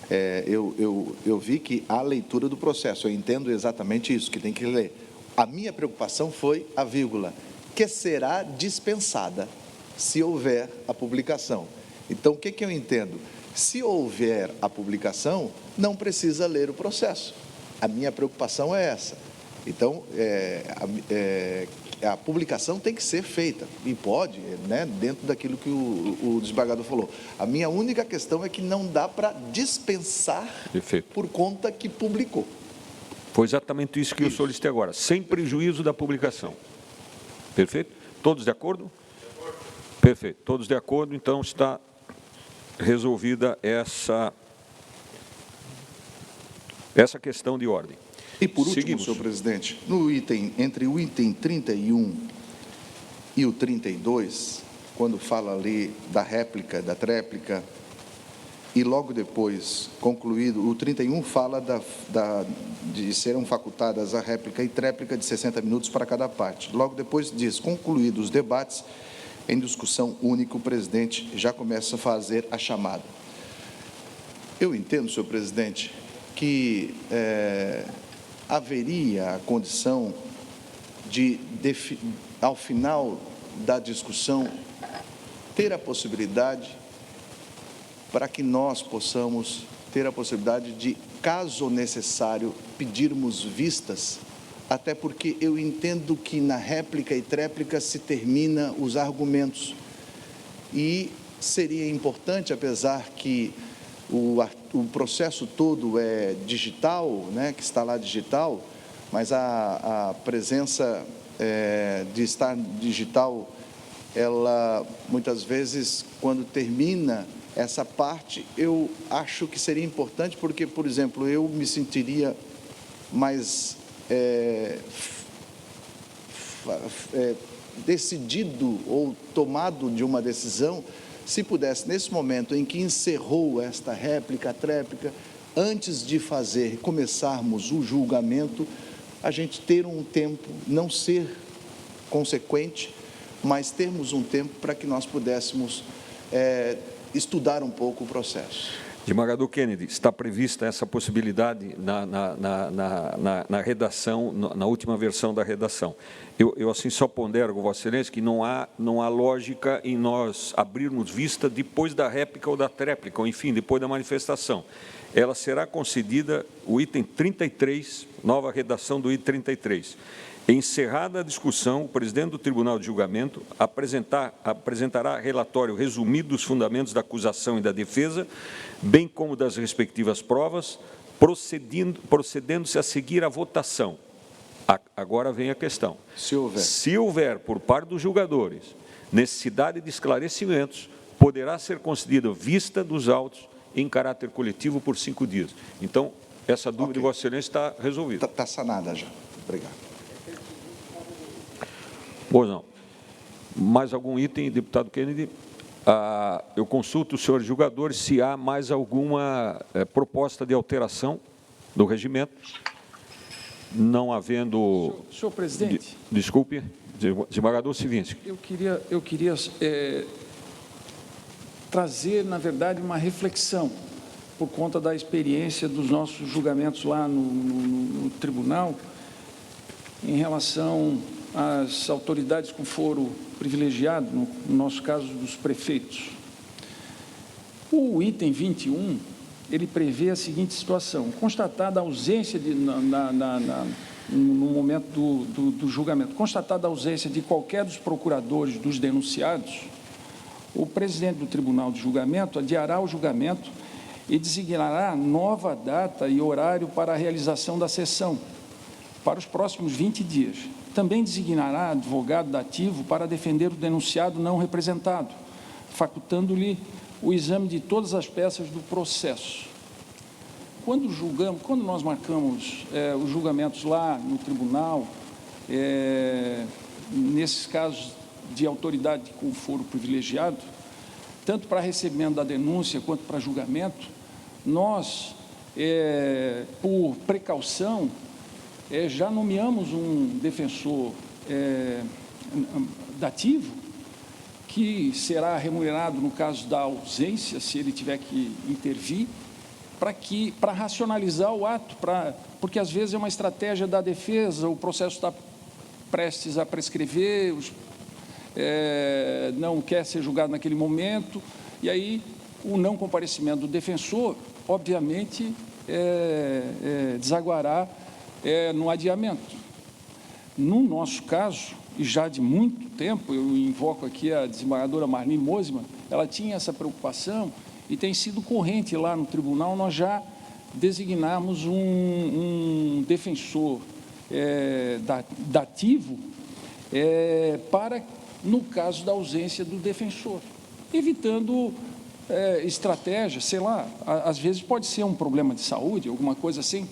B: eu vi que há leitura do processo, eu entendo exatamente isso, que tem que ler. A minha preocupação foi a vírgula, que será dispensada se houver a publicação. Então, o que eu entendo? Se houver a publicação, não precisa ler o processo. A minha preocupação é essa. Então, a publicação tem que ser feita, e pode, né, dentro daquilo que o desembargador falou. A minha única questão é que não dá para dispensar por conta que publicou.
A: Foi exatamente isso que eu solicitei agora, sem prejuízo da publicação. Perfeito? Todos de acordo? Perfeito. Todos de acordo, então está resolvida essa questão de ordem.
B: E por último,
A: seguimos,
B: senhor presidente, entre o item 31 e o 32, quando fala ali da réplica, da tréplica, e logo depois, concluído, o 31 fala de serão facultadas a réplica e tréplica de 60 minutos para cada parte. Logo depois diz, concluídos os debates, em discussão única, o presidente já começa a fazer a chamada. Eu entendo, senhor presidente, que haveria a condição de, ao final da discussão, ter a possibilidade para que nós possamos ter a possibilidade de, caso necessário, pedirmos vistas, até porque eu entendo que na réplica e tréplica se termina os argumentos. E seria importante, apesar que o processo todo é digital, né, que está lá digital, mas a presença de estar digital, ela, muitas vezes, quando termina essa parte, eu acho que seria importante, porque, por exemplo, eu me sentiria mais decidido ou tomado de uma decisão, se pudesse, nesse momento em que encerrou esta réplica, tréplica, antes de começarmos o julgamento, a gente ter um tempo, não ser consequente, mas termos um tempo para que nós pudéssemos estudar um pouco o processo.
A: Desembargador Kennedy, está prevista essa possibilidade na redação, na última versão da redação. Eu assim só pondero com Vossa Excelência que não há lógica em nós abrirmos vista depois da réplica ou da tréplica, ou enfim, depois da manifestação. Ela será concedida, o item 33, nova redação do item 33. Encerrada a discussão, o presidente do Tribunal de Julgamento apresentará relatório resumido dos fundamentos da acusação e da defesa, bem como das respectivas provas, procedendo-se a seguir a votação. Agora vem a questão. Se houver, por parte dos julgadores, necessidade de esclarecimentos, poderá ser concedida vista dos autos em caráter coletivo por 5 dias. Então, essa dúvida de Vossa Excelência está resolvida.
B: Está sanada já. Obrigado.
A: Pois não. Mais algum item, deputado Kennedy? Eu consulto os senhores julgadores se há mais alguma proposta de alteração do regimento. Não havendo...
E: Senhor presidente.
A: Desculpe, desembargador Civinski.
E: Eu queria trazer, na verdade, uma reflexão por conta da experiência dos nossos julgamentos lá no tribunal em relação às autoridades com foro privilegiado, no nosso caso, dos prefeitos. O item 21, ele prevê a seguinte situação: constatada a ausência no momento do julgamento, constatada a ausência de qualquer dos procuradores dos denunciados, o presidente do tribunal de julgamento adiará o julgamento e designará nova data e horário para a realização da sessão, para os próximos 20 dias. Também designará advogado dativo para defender o denunciado não representado, facultando-lhe o exame de todas as peças do processo. Quando nós marcamos os julgamentos lá no tribunal, nesses casos de autoridade com foro privilegiado, tanto para recebimento da denúncia quanto para julgamento, nós, por precaução, já nomeamos um defensor dativo, que será remunerado no caso da ausência, se ele tiver que intervir, para racionalizar o ato, porque às vezes é uma estratégia da defesa, o processo está prestes a prescrever, não quer ser julgado naquele momento, e aí o não comparecimento do defensor, obviamente, desaguará no adiamento. No nosso caso, e já de muito tempo, eu invoco aqui a desembargadora Marli Mosman, ela tinha essa preocupação e tem sido corrente lá no tribunal, nós já designarmos um defensor dativo para, no caso da ausência do defensor, evitando estratégia, sei lá, às vezes pode ser um problema de saúde, alguma coisa assim,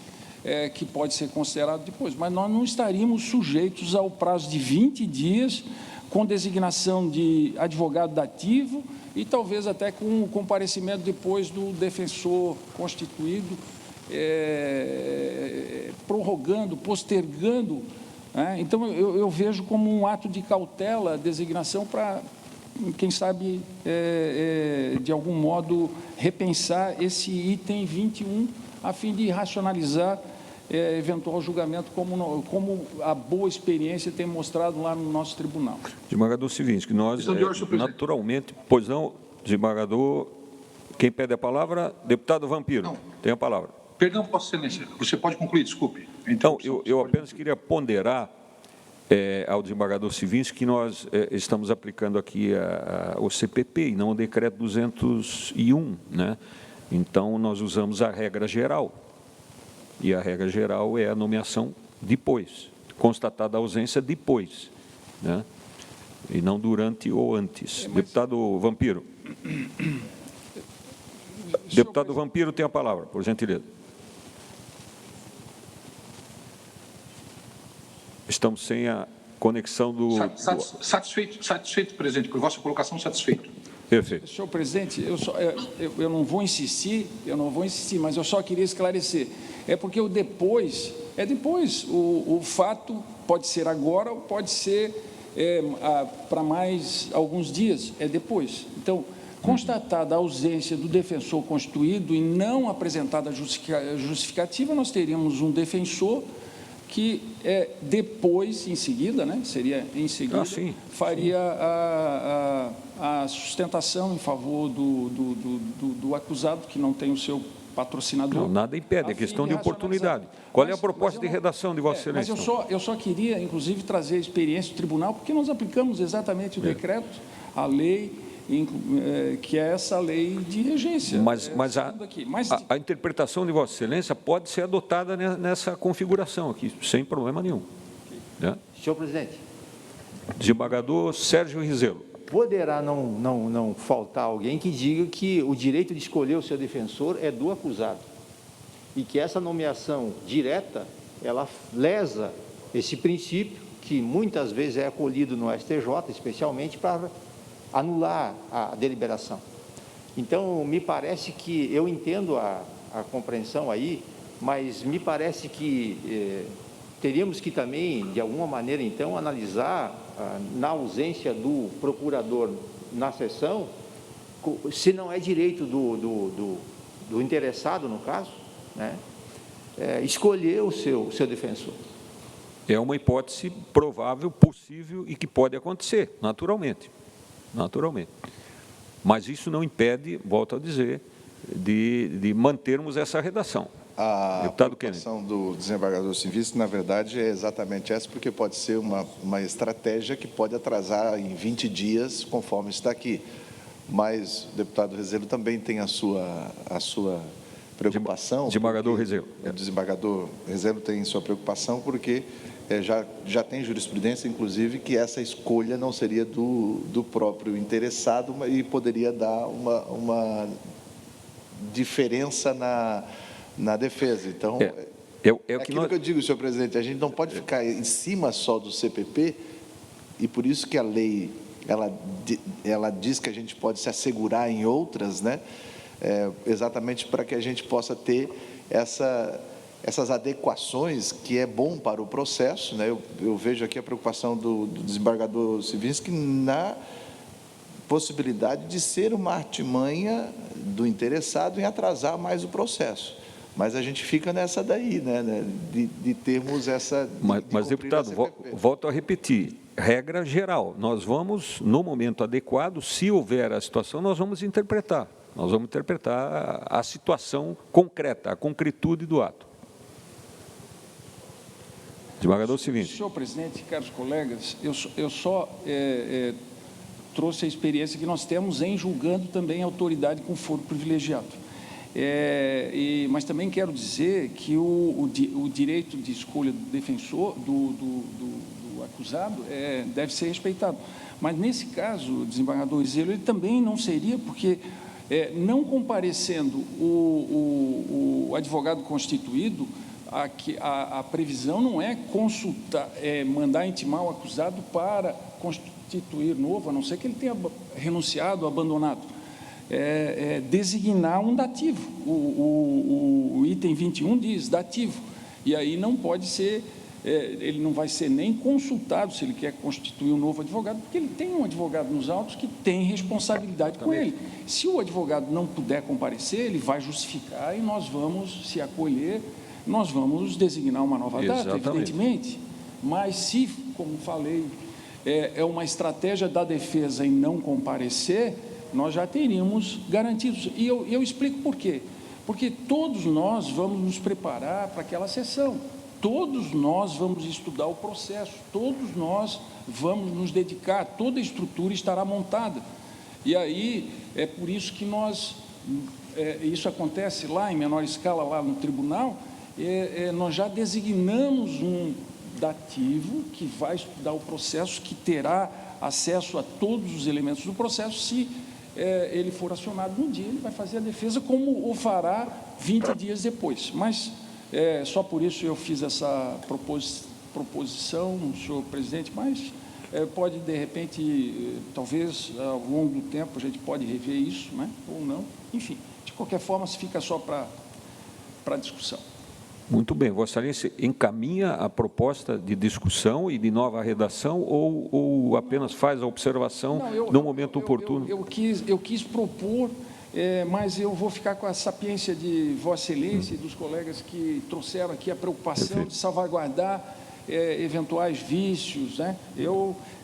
E: que pode ser considerado depois, mas nós não estaríamos sujeitos ao prazo de 20 dias com designação de advogado dativo e talvez até com o comparecimento depois do defensor constituído, prorrogando, postergando. Então, eu vejo como um ato de cautela a designação para, quem sabe, de algum modo, repensar esse item 21, a fim de racionalizar eventual julgamento, como a boa experiência tem mostrado lá no nosso tribunal.
A: Desembargador Civinski, nós, naturalmente, pois não, desembargador, quem pede a palavra? Deputado Vampiro, não. Tem a palavra.
C: Perdão, Vossa Excelência, você pode concluir, desculpe.
A: Então, eu apenas queria ponderar ao desembargador Civinski que nós estamos aplicando aqui o CPP e não o decreto 201, né? Então, nós usamos a regra geral, e a regra geral é a nomeação depois, constatada a ausência depois, né? E não durante ou antes. Deputado Vampiro. Deputado Vampiro tem a palavra, por gentileza. Estamos sem a conexão do...
C: Satisfeito, presidente, por vossa colocação, satisfeito.
A: Perfeito.
E: Senhor presidente, eu não vou insistir, mas eu só queria esclarecer. É porque o depois, o fato pode ser agora ou pode ser para mais alguns dias, depois. Então, constatada a ausência do defensor constituído e não apresentada a justificativa, nós teríamos um defensor que depois, em seguida, né, seria em seguida, faria a sustentação em favor do acusado, que não tem o seu patrocinador.
A: Não, nada impede, é questão de oportunidade. Qual é a proposta de redação de Vossa Excelência?
E: Mas eu só queria, inclusive, trazer a experiência do tribunal, porque nós aplicamos exatamente o decreto, a lei, que é essa lei de regência.
A: Mas a interpretação de Vossa Excelência pode ser adotada nessa configuração aqui, sem problema nenhum. Né?
H: Senhor presidente.
A: Desembargador Sérgio Rizelo.
H: Poderá não faltar alguém que diga que o direito de escolher o seu defensor é do acusado e que essa nomeação direta, ela lesa esse princípio que muitas vezes é acolhido no STJ, especialmente para anular a deliberação. Então, me parece que, eu entendo a compreensão aí, mas me parece que teríamos que também, de alguma maneira, então, analisar, na ausência do procurador na sessão, se não é direito do interessado, no caso, né, escolher o seu defensor.
A: É uma hipótese provável, possível e que pode acontecer, naturalmente. Naturalmente. Mas isso não impede, volto a dizer, de mantermos essa redação.
B: A
A: Deputado
B: preocupação do desembargador Civinski, na verdade, é exatamente essa, porque pode ser uma estratégia que pode atrasar em 20 dias, conforme está aqui. Mas o deputado Rezelo também tem a sua preocupação.
A: Desembargador Rezelo.
B: O desembargador Rezelo tem sua preocupação porque já tem jurisprudência, inclusive, que essa escolha não seria do próprio interessado e poderia dar uma diferença na defesa. Então, aquilo que eu digo, senhor presidente, a gente não pode ficar em cima só do CPP, e por isso que a lei ela diz que a gente pode se assegurar em outras, né? Exatamente para que a gente possa ter essas adequações que é bom para o processo, né? Eu vejo aqui a preocupação do desembargador Civinski na possibilidade de ser uma artimanha do interessado em atrasar mais o processo. Mas a gente fica nessa daí, né? De termos essa...
A: Mas deputado, volto a repetir, regra geral, nós vamos, no momento adequado, se houver a situação, nós vamos interpretar a situação concreta, a concretude do ato. Desembargador Civinski.
E: Senhor presidente, caros colegas, eu só trouxe a experiência que nós temos em julgando também a autoridade com foro privilegiado. Mas também quero dizer que o direito de escolha do defensor, do acusado, deve ser respeitado. Mas, nesse caso, o desembargador Rezelo, ele também não seria, porque, não comparecendo o advogado constituído, a previsão não é consultar, mandar intimar o acusado para constituir novo, a não ser que ele tenha renunciado, abandonado. Designar um dativo. O item 21 diz dativo, e aí não pode ser, ele não vai ser nem consultado se ele quer constituir um novo advogado, porque ele tem um advogado nos autos que tem responsabilidade com ele. Se o advogado não puder comparecer, ele vai justificar e nós vamos se acolher, nós vamos designar uma nova data, evidentemente. Mas se, como falei, é uma estratégia da defesa em não comparecer, nós já teríamos garantidos. E eu explico por quê. Porque todos nós vamos nos preparar para aquela sessão, todos nós vamos estudar o processo, todos nós vamos nos dedicar, toda a estrutura estará montada. E aí, é por isso que isso acontece lá em menor escala, lá no tribunal, nós já designamos um dativo que vai estudar o processo, que terá acesso a todos os elementos do processo. Se ele for acionado num dia, ele vai fazer a defesa como o fará 20 dias depois. Mas só por isso eu fiz essa proposição, senhor presidente, mas pode, de repente, talvez, ao longo do tempo, a gente pode rever isso, né? Ou não. Enfim, de qualquer forma, se fica só para discussão.
A: Muito bem. Vossa Excelência encaminha a proposta de discussão e de nova redação ou apenas faz a observação no momento oportuno?
E: Eu quis propor, mas eu vou ficar com a sapiência de Vossa Excelência e dos colegas que trouxeram aqui a preocupação de salvaguardar eventuais vícios, né?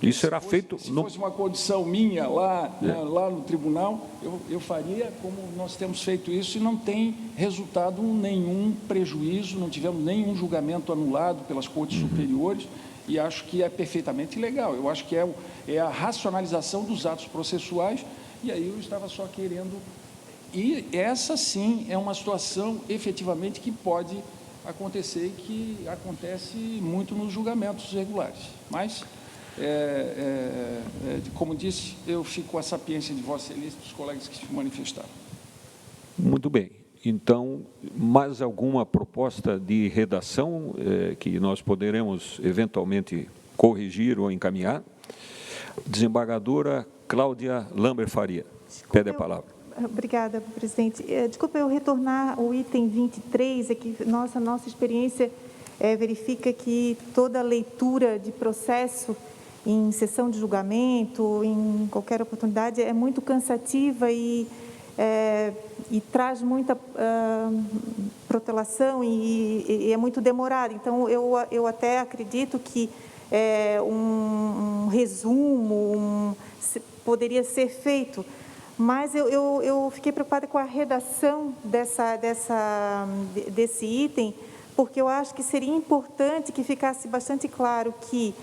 A: Isso será feito...
E: Se fosse uma condição minha lá no tribunal, eu faria como nós temos feito isso e não tem resultado nenhum prejuízo, não tivemos nenhum julgamento anulado pelas cortes superiores e acho que é perfeitamente legal. Eu acho que é a racionalização dos atos processuais e aí eu estava só querendo... E essa, sim, é uma situação efetivamente que pode acontecer e que acontece muito nos julgamentos regulares. Mas, como disse, eu fico com a sapiência de Vossa Excelência e dos colegas que se manifestaram.
A: Muito bem. Então, mais alguma proposta de redação que nós poderemos eventualmente corrigir ou encaminhar. Desembargadora Cláudia Lambert Faria, pede a palavra.
I: Obrigada, presidente. Desculpa eu retornar ao item 23, é que nossa experiência verifica que toda leitura de processo em sessão de julgamento, em qualquer oportunidade, é muito cansativa e traz muita protelação e é muito demorado. Então, eu até acredito que um resumo poderia ser feito, mas eu fiquei preocupada com a redação desse item, porque eu acho que seria importante que ficasse bastante claro que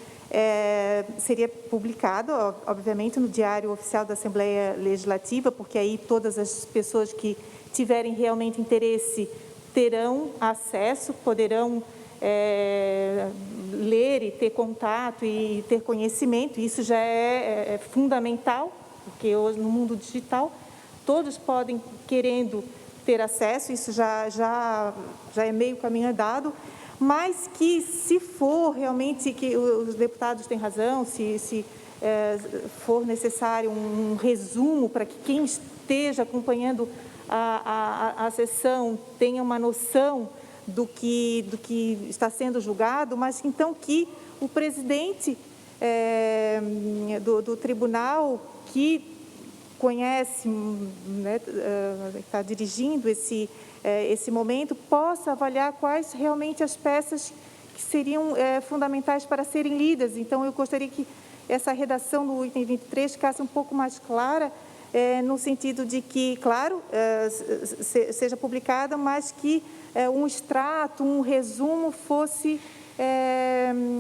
I: seria publicado, obviamente, no Diário Oficial da Assembleia Legislativa, porque aí todas as pessoas que tiverem realmente interesse terão acesso, poderão ler e ter contato e ter conhecimento. Isso já é fundamental, porque hoje no mundo digital todos podem, querendo ter acesso, isso já é meio caminho andado, mas que, se for realmente, que os deputados têm razão, se for necessário um resumo para que quem esteja acompanhando a sessão tenha uma noção do que está sendo julgado, mas então que o presidente do tribunal, que conhece, né, está dirigindo esse momento, possa avaliar quais realmente as peças que seriam fundamentais para serem lidas. Então, eu gostaria que essa redação do item 23 ficasse um pouco mais clara, no sentido de que, claro, seja publicada, mas que um extrato, um resumo fosse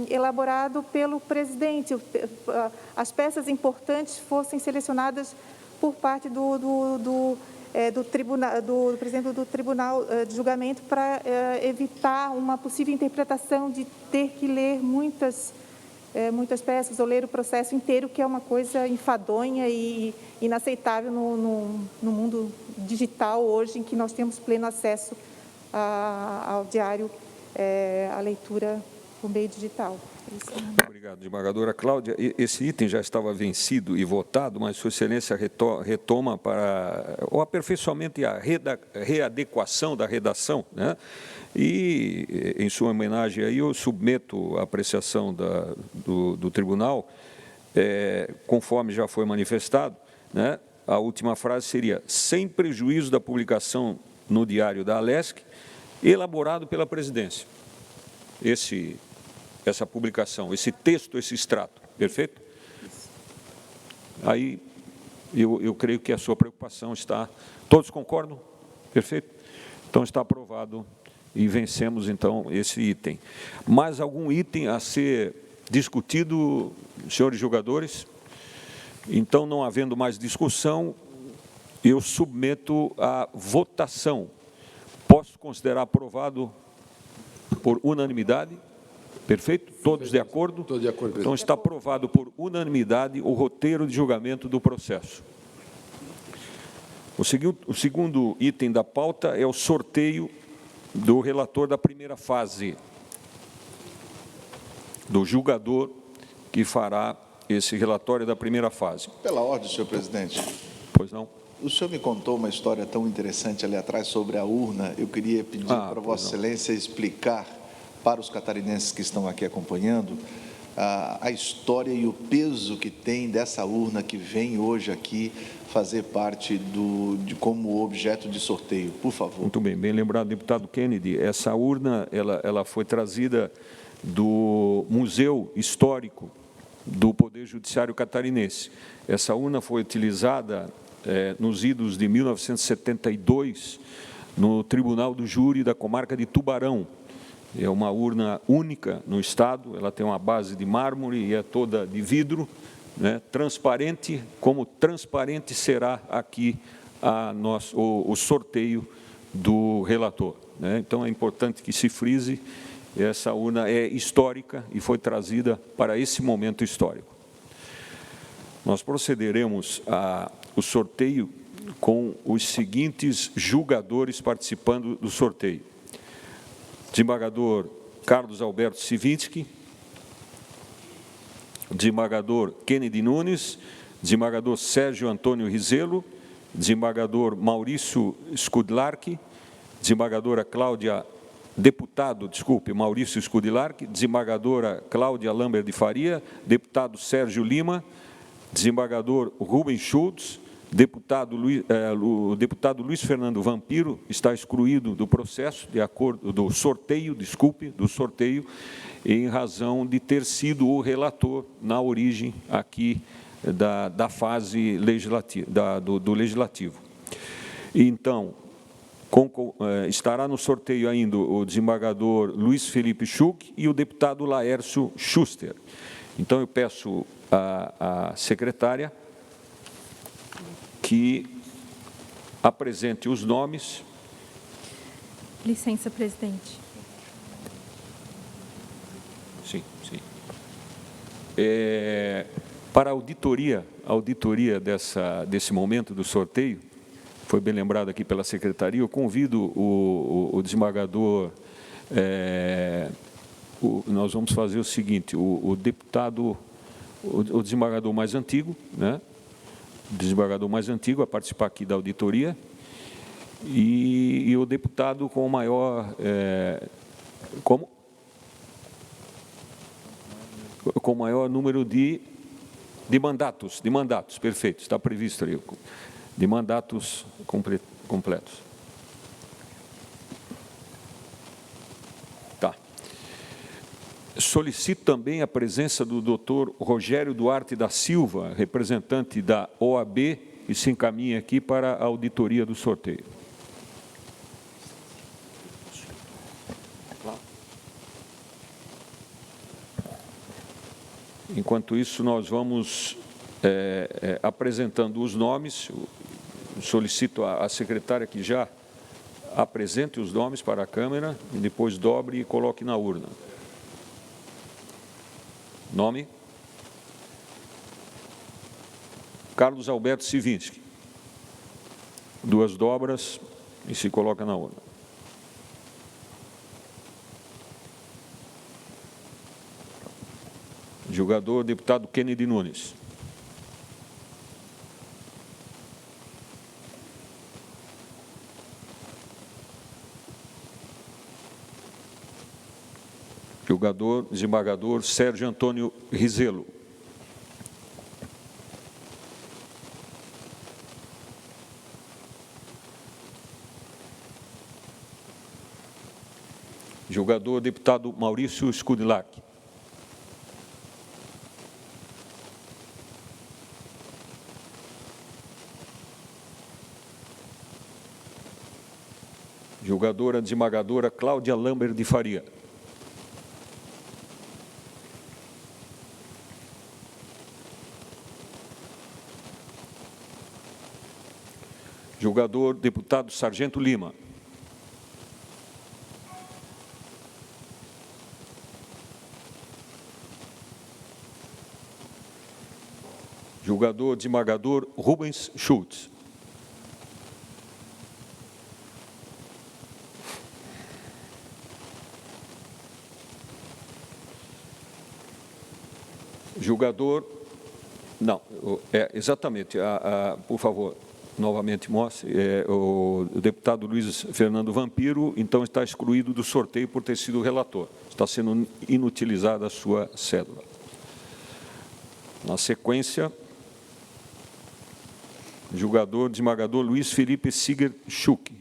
I: elaborado pelo presidente, as peças importantes fossem selecionadas por parte do presidente do Tribunal de Julgamento, para evitar uma possível interpretação de ter que ler muitas peças ou ler o processo inteiro, que é uma coisa enfadonha e inaceitável no mundo digital hoje, em que nós temos pleno acesso ao diário, à leitura por meio digital.
A: Obrigado, desembargadora Cláudia. Esse item já estava vencido e votado, mas Sua Excelência retoma para o aperfeiçoamento e a readequação da redação, né? E, em sua homenagem, aí eu submeto a apreciação do tribunal, conforme já foi manifestado, né? A última frase seria: sem prejuízo da publicação no Diário da Alesc, elaborado pela presidência. Essa publicação, esse texto, esse extrato, perfeito? Aí, eu creio que a sua preocupação está... Todos concordam? Perfeito? Então, está aprovado e vencemos, então, esse item. Mais algum item a ser discutido, senhores julgadores? Então, não havendo mais discussão, eu submeto à votação. Posso considerar aprovado por unanimidade? Perfeito? Todos de acordo?
F: Todos de acordo, presidente.
A: Então, está aprovado por unanimidade o roteiro de julgamento do processo. O segundo item da pauta é o sorteio do relator da primeira fase, do julgador que fará esse relatório da primeira fase.
B: Pela ordem, senhor presidente.
A: Pois não?
B: O senhor me contou uma história tão interessante ali atrás sobre a urna. Eu queria pedir para Vossa Excelência explicar para os catarinenses que estão aqui acompanhando a história e o peso que tem dessa urna que vem hoje aqui fazer parte como objeto de sorteio. Por favor.
A: Muito bem, bem lembrado, deputado Kennedy. Essa urna, ela foi trazida do Museu Histórico do Poder Judiciário Catarinense. Essa urna foi utilizada nos idos de 1972 no Tribunal do Júri da Comarca de Tubarão. É uma urna única no estado, ela tem uma base de mármore e é toda de vidro, né, transparente, como transparente será aqui o sorteio do relator, né? Então, é importante que se frise, essa urna é histórica e foi trazida para esse momento histórico. Nós procederemos ao sorteio com os seguintes julgadores participando do sorteio. Desembargador Carlos Alberto Civitsky, desembargador Kennedy Nunes, desembargador Sérgio Antônio Rizelo, desembargador Maurício Skudlark, desembargadora Cláudia, Maurício Skudlark, desembargadora Cláudia Lambert de Faria, deputado Sérgio Lima, desembargador Rubens Schultz, o deputado Luiz Fernando Vampiro está excluído do processo, de acordo do sorteio, em razão de ter sido o relator na origem aqui da fase legislativa, do Legislativo. Então, estará no sorteio ainda o desembargador Luiz Felipe Schuch e o deputado Laércio Schuster. Então, eu peço à secretária que apresente os nomes.
I: Licença, presidente.
A: Sim. Para a auditoria desse momento do sorteio, foi bem lembrado aqui pela secretaria, eu convido o desembargador, nós vamos fazer o seguinte, o desembargador mais antigo, né? Desembargador mais antigo a participar aqui da auditoria e o deputado com o maior, com o maior número de mandatos, perfeito, está previsto ali, de mandatos completos. Tá. Solicito também a presença do doutor Rogério Duarte da Silva, representante da OAB, e se encaminha aqui para a auditoria do sorteio. Enquanto isso, nós vamos apresentando os nomes. Solicito à secretária que já apresente os nomes para a Câmara e depois dobre e coloque na urna. Nome? Carlos Alberto Sivinski. 2 dobras e se coloca na urna. Julgador, deputado Kennedy Nunes. Julgador, desembargador Sérgio Antônio Rizelo. Julgador, deputado Maurício Skudlark. Julgadora, desembargadora Cláudia Lambert de Faria. Julgador, deputado Sargento Lima. Julgador, desembargador Rubens Schultz. Julgador, não, exatamente, por favor, novamente mostre, o deputado Luiz Fernando Vampiro, então está excluído do sorteio por ter sido relator, está sendo inutilizada a sua cédula. Na sequência, julgador, desembargador Luiz Felipe Siger Schuch.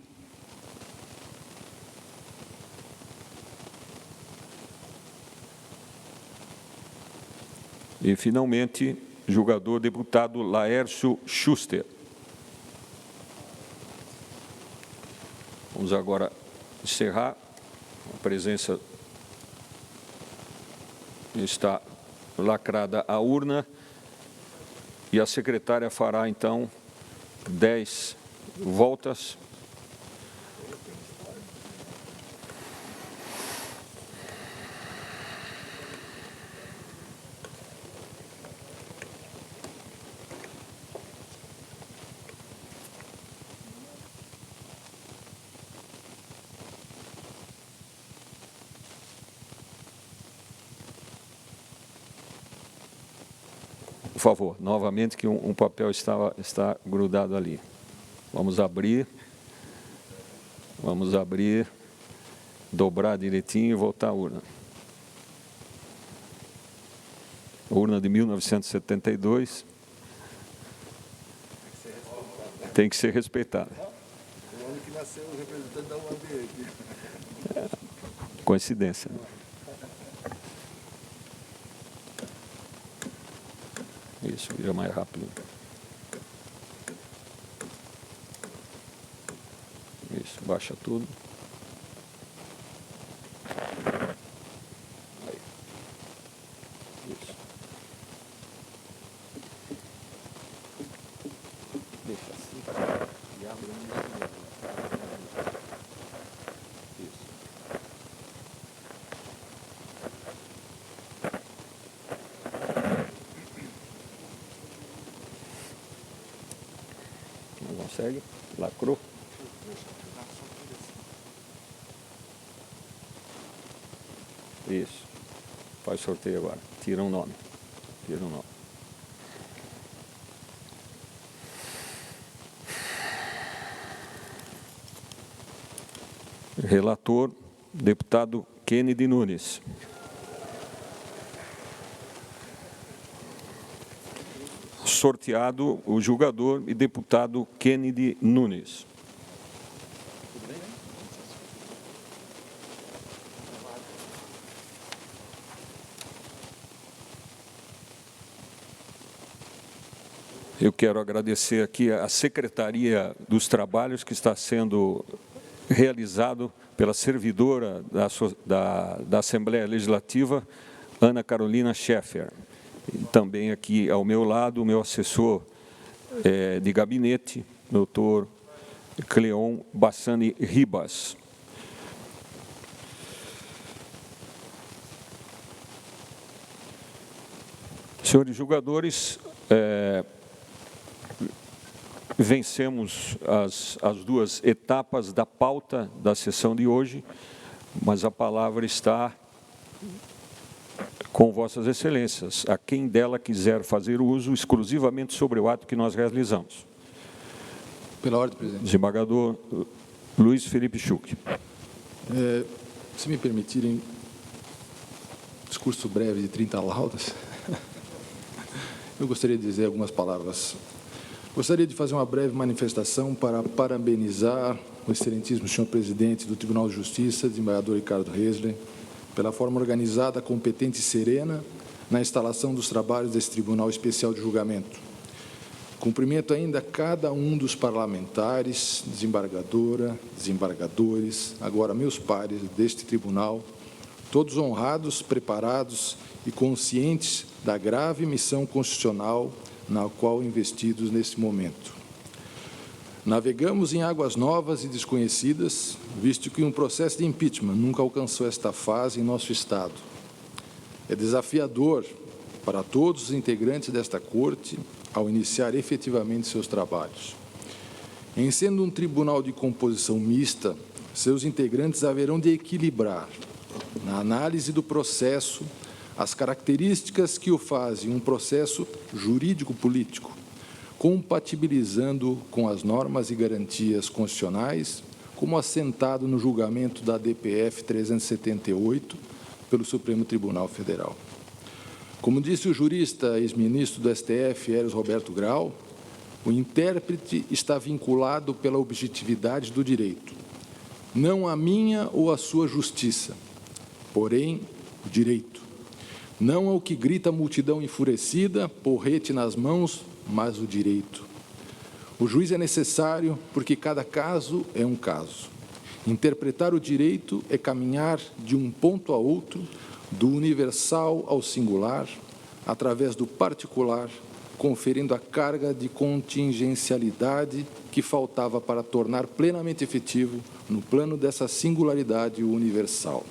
A: E, finalmente, julgador, deputado Laércio Schuster. Vamos agora encerrar. A presença está lacrada a urna e a secretária fará, então, 10 voltas. Por favor, novamente, que um papel está grudado ali. Vamos abrir, dobrar direitinho e voltar à urna. A urna de 1972 tem que ser respeitada.
B: O ano que nasceu o representante da UAB aqui.
A: Coincidência. Isso, vira mais rápido. Isso, baixa tudo. Aí. Isso. Deixa assim. E abre Isso. Não consegue? Lacrou? Isso. Faz sorteio agora. Tira um nome. Relator, deputado Kennedy Nunes. Sorteado o julgador e deputado Kennedy Nunes. Eu quero agradecer aqui a Secretaria dos Trabalhos que está sendo realizado pela servidora da Assembleia Legislativa, Ana Carolina Scheffer. E também aqui ao meu lado, o meu assessor de gabinete, doutor Cleon Bassani Ribas. Senhores julgadores, vencemos as duas etapas da pauta da sessão de hoje, mas a palavra está com Vossas Excelências, a quem dela quiser fazer uso exclusivamente sobre o ato que nós realizamos.
F: Pela ordem, presidente.
A: Desembargador Luiz Felipe Schuch.
F: Se me permitirem, discurso breve de 30 laudas, eu gostaria de dizer algumas palavras. Gostaria de fazer uma breve manifestação para parabenizar o excelentíssimo senhor presidente do Tribunal de Justiça, desembargador Ricardo Resler, pela forma organizada, competente e serena na instalação dos trabalhos desse Tribunal Especial de Julgamento. Cumprimento ainda cada um dos parlamentares, desembargadora, desembargadores, agora meus pares deste tribunal, todos honrados, preparados e conscientes da grave missão constitucional na qual investidos nesse momento. Navegamos em águas novas e desconhecidas, visto que um processo de impeachment nunca alcançou esta fase em nosso Estado. É desafiador para todos os integrantes desta Corte ao iniciar efetivamente seus trabalhos. Em sendo um tribunal de composição mista, seus integrantes haverão de equilibrar, na análise do processo, as características que o fazem um processo jurídico-político, compatibilizando com as normas e garantias constitucionais, como assentado no julgamento da DPF 378 pelo Supremo Tribunal Federal. Como disse o jurista ex-ministro do STF, Eros Roberto Grau, o intérprete está vinculado pela objetividade do direito, não a minha ou a sua justiça, porém o direito. Não ao que grita a multidão enfurecida, porrete nas mãos, mas o direito. O juiz é necessário porque cada caso é um caso. Interpretar o direito é caminhar de um ponto a outro, do universal ao singular, através do particular, conferindo a carga de contingencialidade que faltava para tornar plenamente efetivo, no plano dessa singularidade, o universal.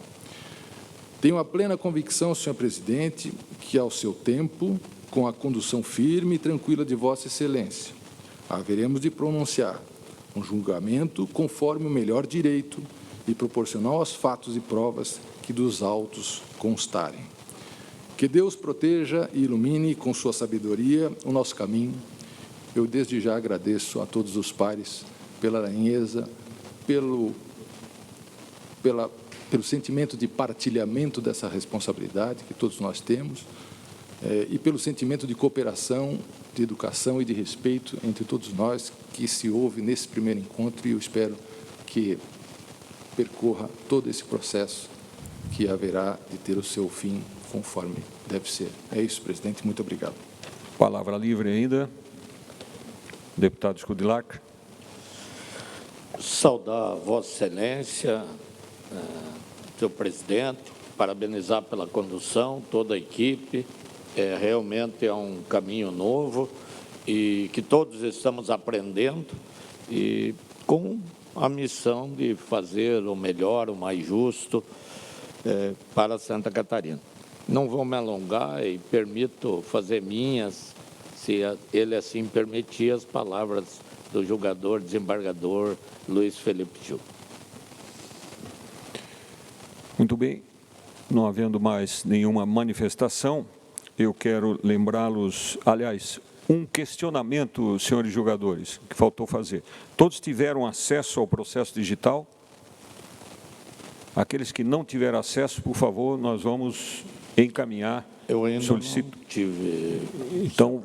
F: Tenho a plena convicção, senhor presidente, que ao seu tempo, com a condução firme e tranquila de Vossa Excelência, haveremos de pronunciar um julgamento conforme o melhor direito e proporcional aos fatos e provas que dos autos constarem. Que Deus proteja e ilumine com sua sabedoria o nosso caminho. Eu desde já agradeço a todos os pares pela aranheza, pelo sentimento de partilhamento dessa responsabilidade que todos nós temos, e pelo sentimento de cooperação, de educação e de respeito entre todos nós que se houve nesse primeiro encontro, e eu espero que percorra todo esse processo que haverá de ter o seu fim conforme deve ser. É isso, presidente. Muito obrigado.
A: Palavra livre ainda. Deputado Scudilacre.
G: Saudar Vossa Excelência, senhor presidente, parabenizar pela condução, toda a equipe. Realmente é um caminho novo e que todos estamos aprendendo e com a missão de fazer o melhor, o mais justo para Santa Catarina. Não vou me alongar e permito fazer minhas, se ele assim permitir, as palavras do julgador, desembargador Luiz Felipe Gil.
A: Muito bem. Não havendo mais nenhuma manifestação, eu quero lembrá-los, aliás, um questionamento, senhores julgadores, que faltou fazer. Todos tiveram acesso ao processo digital? Aqueles que não tiveram acesso, por favor, nós vamos encaminhar.
G: Eu ainda
A: solicito.
G: não tive.
A: Então,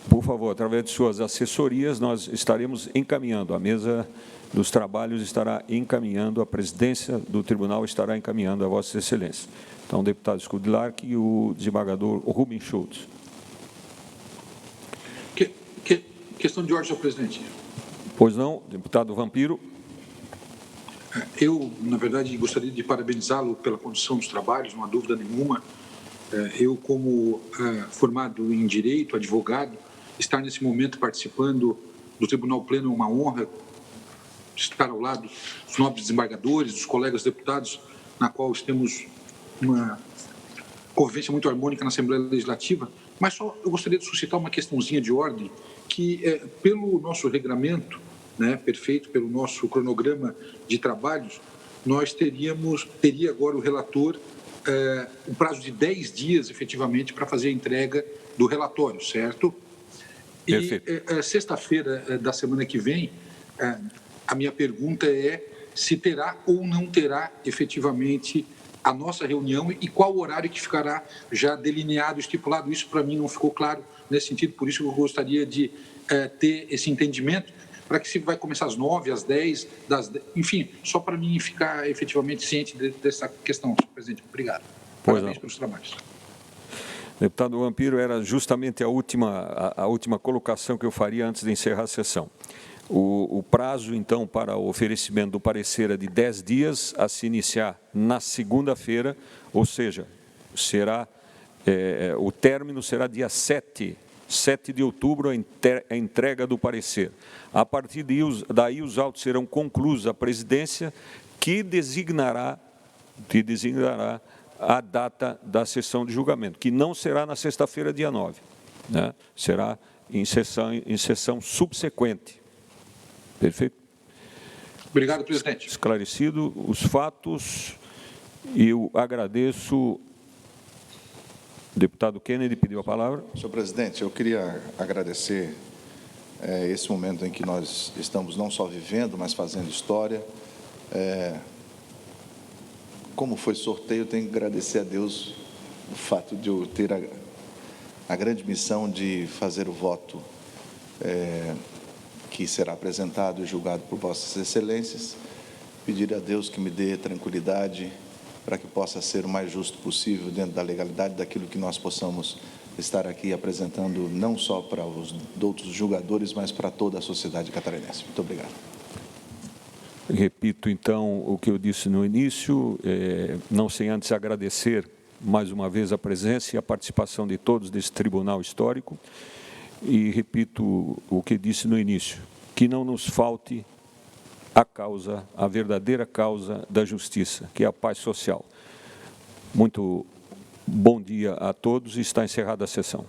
A: por favor, através de suas assessorias, nós estaremos encaminhando. A mesa dos trabalhos estará encaminhando, a presidência do tribunal estará encaminhando a Vossa Excelência. Então, o deputado Scudilacre e o desembargador Rubem Schultz.
C: Questão de ordem, senhor presidente.
A: Pois não, deputado Vampiro.
C: Eu, na verdade, gostaria de parabenizá-lo pela condução dos trabalhos, não há dúvida nenhuma. Eu, como formado em Direito, advogado, estar nesse momento participando do Tribunal Pleno é uma honra, estar ao lado dos nobres desembargadores, dos colegas deputados, na qual temos uma convivência muito harmônica na Assembleia Legislativa, mas só eu gostaria de suscitar uma questãozinha de ordem, que pelo nosso regramento, perfeito, pelo nosso cronograma de trabalhos, nós teria agora o relator um prazo de 10 dias, efetivamente, para fazer a entrega do relatório, certo? E sexta-feira da semana que vem, a minha pergunta é se terá ou não terá, efetivamente, a nossa reunião e qual horário que ficará já delineado, estipulado. Isso, para mim, não ficou claro nesse sentido, por isso eu gostaria de ter esse entendimento, para que se vai começar às 9, às 10, enfim, só para mim ficar efetivamente ciente dessa questão, senhor presidente. Obrigado. Parabéns pelos trabalhos.
A: Deputado Vampiro, era justamente a última colocação que eu faria antes de encerrar a sessão. O prazo, então, para o oferecimento do parecer é de 10 dias, a se iniciar na segunda-feira, ou seja, o término será dia 7 de outubro, a entrega do parecer. A partir daí, os autos serão concluídos à presidência, que designará a data da sessão de julgamento, que não será na sexta-feira, dia 9, será em sessão subsequente. Perfeito?
C: Obrigado, presidente.
A: Esclarecido os fatos, eu agradeço. O deputado Kennedy pediu a palavra.
B: Senhor presidente, eu queria agradecer esse momento em que nós estamos não só vivendo, mas fazendo história. Como foi sorteio, eu tenho que agradecer a Deus o fato de eu ter a grande missão de fazer o voto que será apresentado e julgado por Vossas Excelências. Pedir a Deus que me dê tranquilidade para que possa ser o mais justo possível dentro da legalidade daquilo que nós possamos estar aqui apresentando, não só para os outros julgadores, mas para toda a sociedade catarinense. Muito obrigado.
A: Repito, então, o que eu disse no início, não sem antes agradecer mais uma vez a presença e a participação de todos desse Tribunal Histórico, e repito o que disse no início, que não nos falte a verdadeira causa da justiça, que é a paz social. Muito bom dia a todos e está encerrada a sessão.